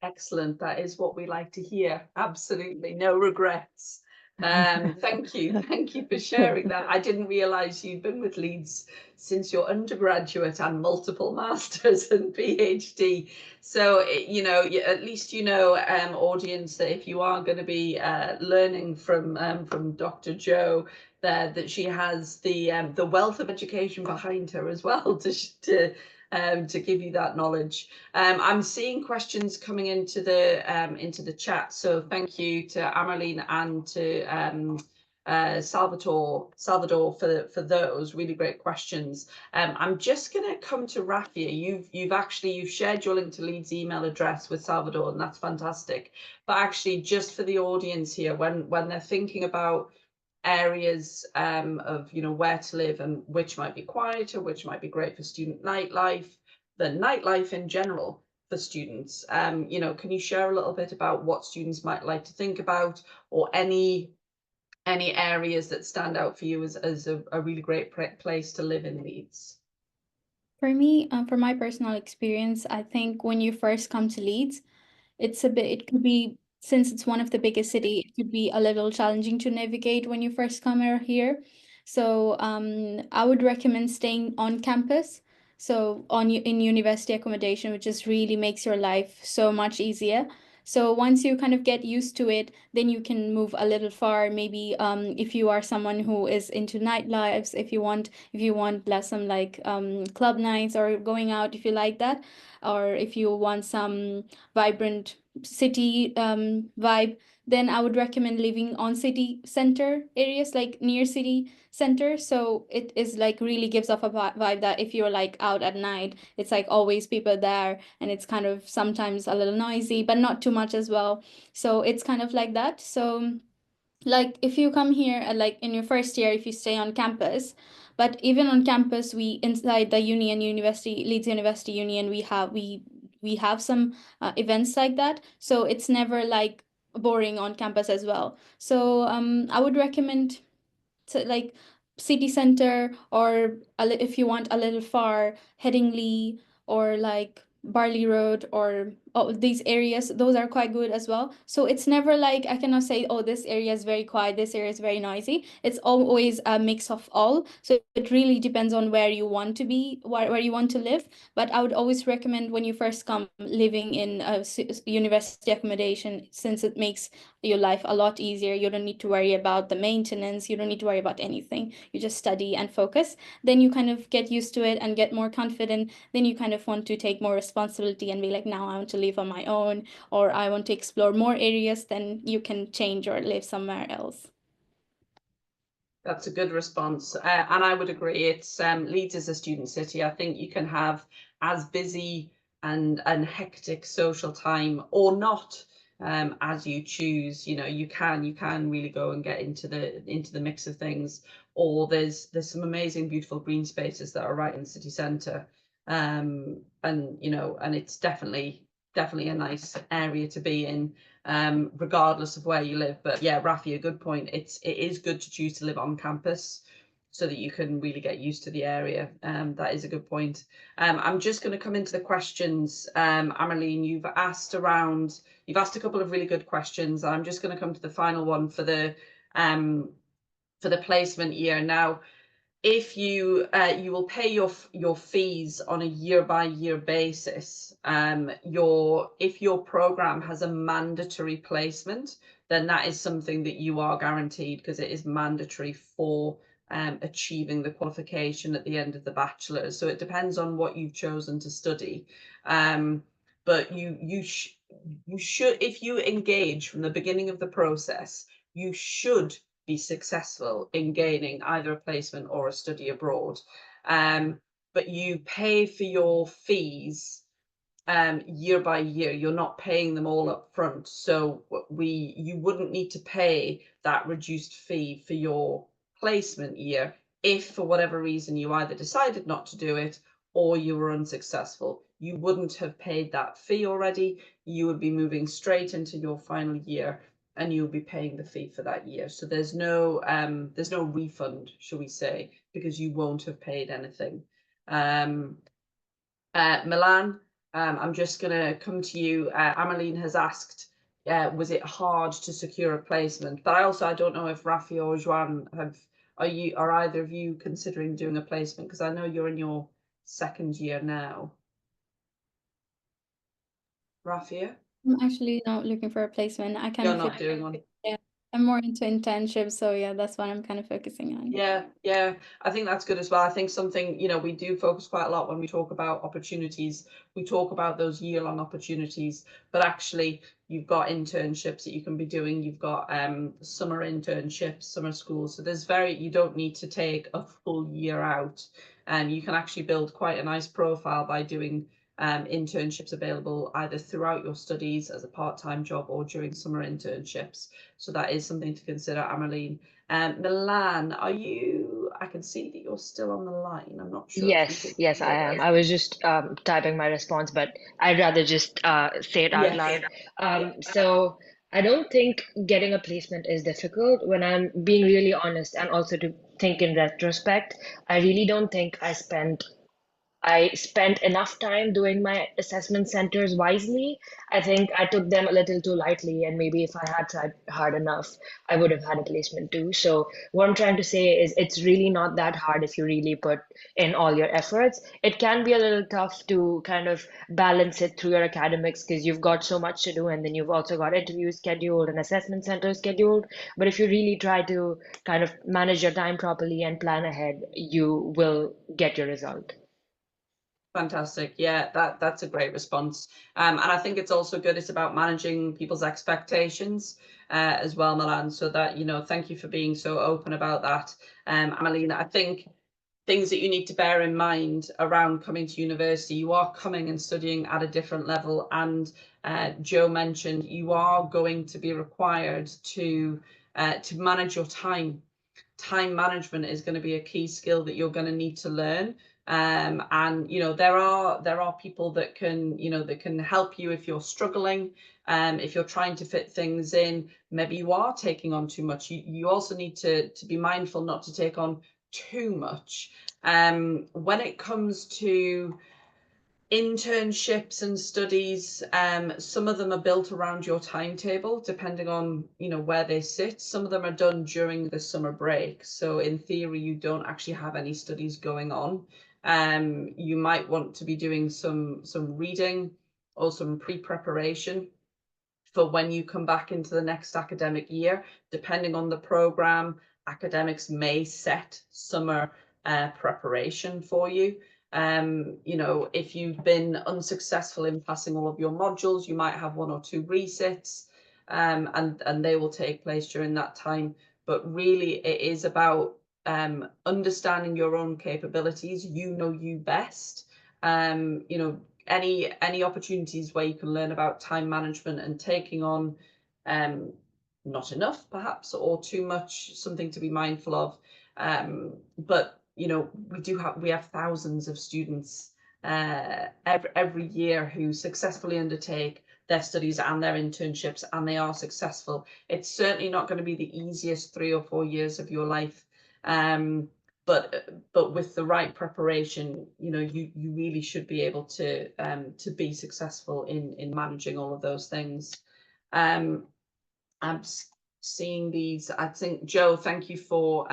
Excellent. That is what we like to hear. Absolutely. No regrets. Thank you. Thank you for sharing that. I didn't realize you'd been with Leeds since your undergraduate and multiple masters and PhD. So, you know, at least, you know, audience, that if you are going to be learning from Dr. Joe there, that she has the wealth of education behind her as well to give you that knowledge. I'm seeing questions coming into the chat, so thank you to Amarline and to Salvador for those really great questions. I'm just going to come to Rafia. You've shared your link to Leeds email address with Salvador, and that's fantastic. But actually, just for the audience here, when they're thinking about areas of, you know, where to live and which might be quieter, which might be great for student nightlife, the nightlife in general for students, you know, can you share a little bit about what students might like to think about, or any areas that stand out for you as a really great place to live in Leeds? For me, for my personal experience, I think when you first come to Leeds, it could be, since it's one of the biggest cities, it could be a little challenging to navigate when you first come here. So I would recommend staying on campus. So in university accommodation, which just really makes your life so much easier. So once you kind of get used to it, then you can move a little far. Maybe if you are someone who is into nightlives, if you want less some like club nights or going out, if you like that, or if you want some vibrant city vibe, then I would recommend living on city center areas, like near city center. So it is like really gives off a vibe that if you're like out at night, it's like always people there, and it's kind of sometimes a little noisy, but not too much as well. So it's kind of like that. So like if you come here like in your first year, if you stay on campus, but even on campus, we inside the union university, Leeds University Union, we have some events like that, so it's never like boring on campus as well. So I would recommend to like city center, or if you want a little far, Headingley or like Barley Road, or these areas, those are quite good as well. So it's never like I cannot say, oh, this area is very quiet, this area is very noisy. It's always a mix of all. So it really depends on where you want to be, where you want to live. But I would always recommend when you first come living in a university accommodation, since it makes your life a lot easier. You don't need to worry about the maintenance. You don't need to worry about anything. You just study and focus. Then you kind of get used to it and get more confident. Then you kind of want to take more responsibility and be like, now I want to live on my own, or I want to explore more areas. Then you can change or live somewhere else. That's a good response. And I would agree. It's Leeds is a student city. I think you can have as busy and hectic social time or not as you choose. You know, you can really go and get into the mix of things. Or there's some amazing, beautiful green spaces that are right in the city centre. And you know, and it's definitely a nice area to be in. Regardless of where you live. But yeah, Rafi, a good point. It is good to choose to live on campus so that you can really get used to the area. That is a good point. I'm just going to come into the questions. Ameline, you've asked a couple of really good questions. I'm just going to come to the final one for the placement year. Now, if you will pay your fees on a year-by-year basis, if your program has a mandatory placement, then that is something that you are guaranteed, because it is mandatory for achieving the qualification at the end of the bachelor's. So it depends on what you've chosen to study, but you should, if you engage from the beginning of the process, you should be successful in gaining either a placement or a study abroad. But you pay for your fees year by year. You're not paying them all up front. So you wouldn't need to pay that reduced fee for your placement year if for whatever reason you either decided not to do it or you were unsuccessful. You wouldn't have paid that fee already. You would be moving straight into your final year, and you'll be paying the fee for that year. So there's no refund, shall we say, because you won't have paid anything. Milan, I'm just going to come to you. Ameline has asked, was it hard to secure a placement? But I don't know if Rafi or Joan are either of you considering doing a placement? Because I know you're in your second year now. Rafia? I'm actually not looking for a placement. I kind You're of not doing one. Yeah, I'm more into internships, so yeah, that's what I'm kind of focusing on. Yeah, I think that's good as well. I think something, you know, we do focus quite a lot when we talk about opportunities. We talk about those year-long opportunities, but actually you've got internships that you can be doing. You've got summer internships, summer schools. So you don't need to take a full year out, and you can actually build quite a nice profile by doing internships available either throughout your studies as a part-time job or during summer internships. So that is something to consider, Ameline. Milan, I can see that you're still on the line. I'm not sure if you Yes, I am. I was just typing my response, but I'd rather just say it out Yes. loud. So I don't think getting a placement is difficult. When I'm being really honest, and also to think in retrospect, I really don't think I spent enough time doing my assessment centers wisely. I think I took them a little too lightly, and maybe if I had tried hard enough, I would have had a placement too. So what I'm trying to say is it's really not that hard if you really put in all your efforts. It can be a little tough to kind of balance it through your academics because you've got so much to do, and then you've also got interviews scheduled and assessment centers scheduled. But if you really try to kind of manage your time properly and plan ahead, you will get your result. Fantastic. Yeah, that's a great response. And I think it's also good. It's about managing people's expectations as well, Milan. So that, thank you for being so open about that. Amelina, I think things that you need to bear in mind around coming to university, you are coming and studying at a different level. And Joe mentioned you are going to be required to manage your time. Time management is going to be a key skill that you're going to need to learn. And there are people that can help you if you're struggling, if you're trying to fit things in. Maybe you are taking on too much. You also need to be mindful not to take on too much. When it comes to internships and studies, some of them are built around your timetable depending on where they sit. Some of them are done during the summer break, so in theory you don't actually have any studies going on. You might want to be doing some reading or some pre-preparation for when you come back into the next academic year. Depending on the program, academics may set summer preparation for you. If you've been unsuccessful in passing all of your modules, you might have 1 or 2 resits, and they will take place during that time. But really, it is about understanding your own capabilities. You best. Any opportunities where you can learn about time management and taking on not enough perhaps or too much, something to be mindful of. But we have thousands of students every year who successfully undertake their studies and their internships, and they are successful. It's certainly not going to be the easiest 3 or 4 years of your life, but with the right preparation, you really should be able to be successful in managing all of those things. I'm seeing these. I think, Joe, thank you for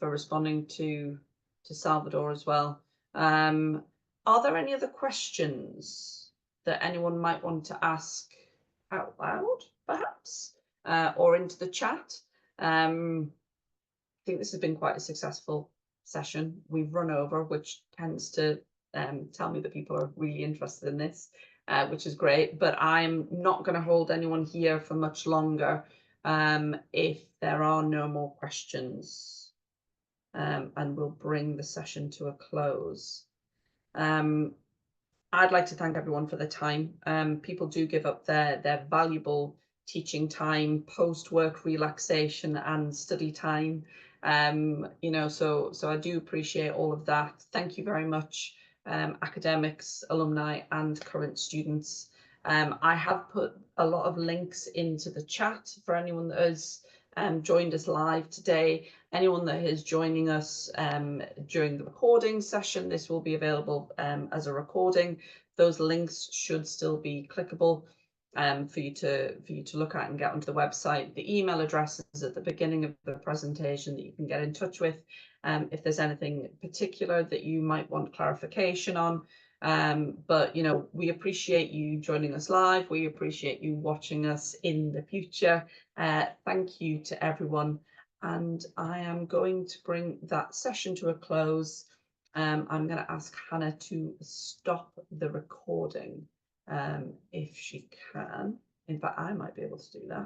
responding to Salvador as well. Are there any other questions that anyone might want to ask out loud, perhaps, or into the chat? I think this has been quite a successful session. We've run over, which tends to tell me that people are really interested in this, which is great. But I'm not going to hold anyone here for much longer if there are no more questions, and we'll bring the session to a close. I'd like to thank everyone for their time. People do give up their valuable teaching time, post-work relaxation and study time. So I do appreciate all of that. Thank you very much, academics, alumni and current students. I have put a lot of links into the chat for anyone that has joined us live today. Anyone that is joining us during the recording session, this will be available as a recording. Those links should still be clickable for you to look at and get onto the website. The email address is at the beginning of the presentation that you can get in touch with if there's anything particular that you might want clarification on. But we appreciate you joining us live. We appreciate you watching us in the future. Thank you to everyone, and I am going to bring that session to a close. I'm going to ask Hannah to stop the recording if she can. In fact, I might be able to do that.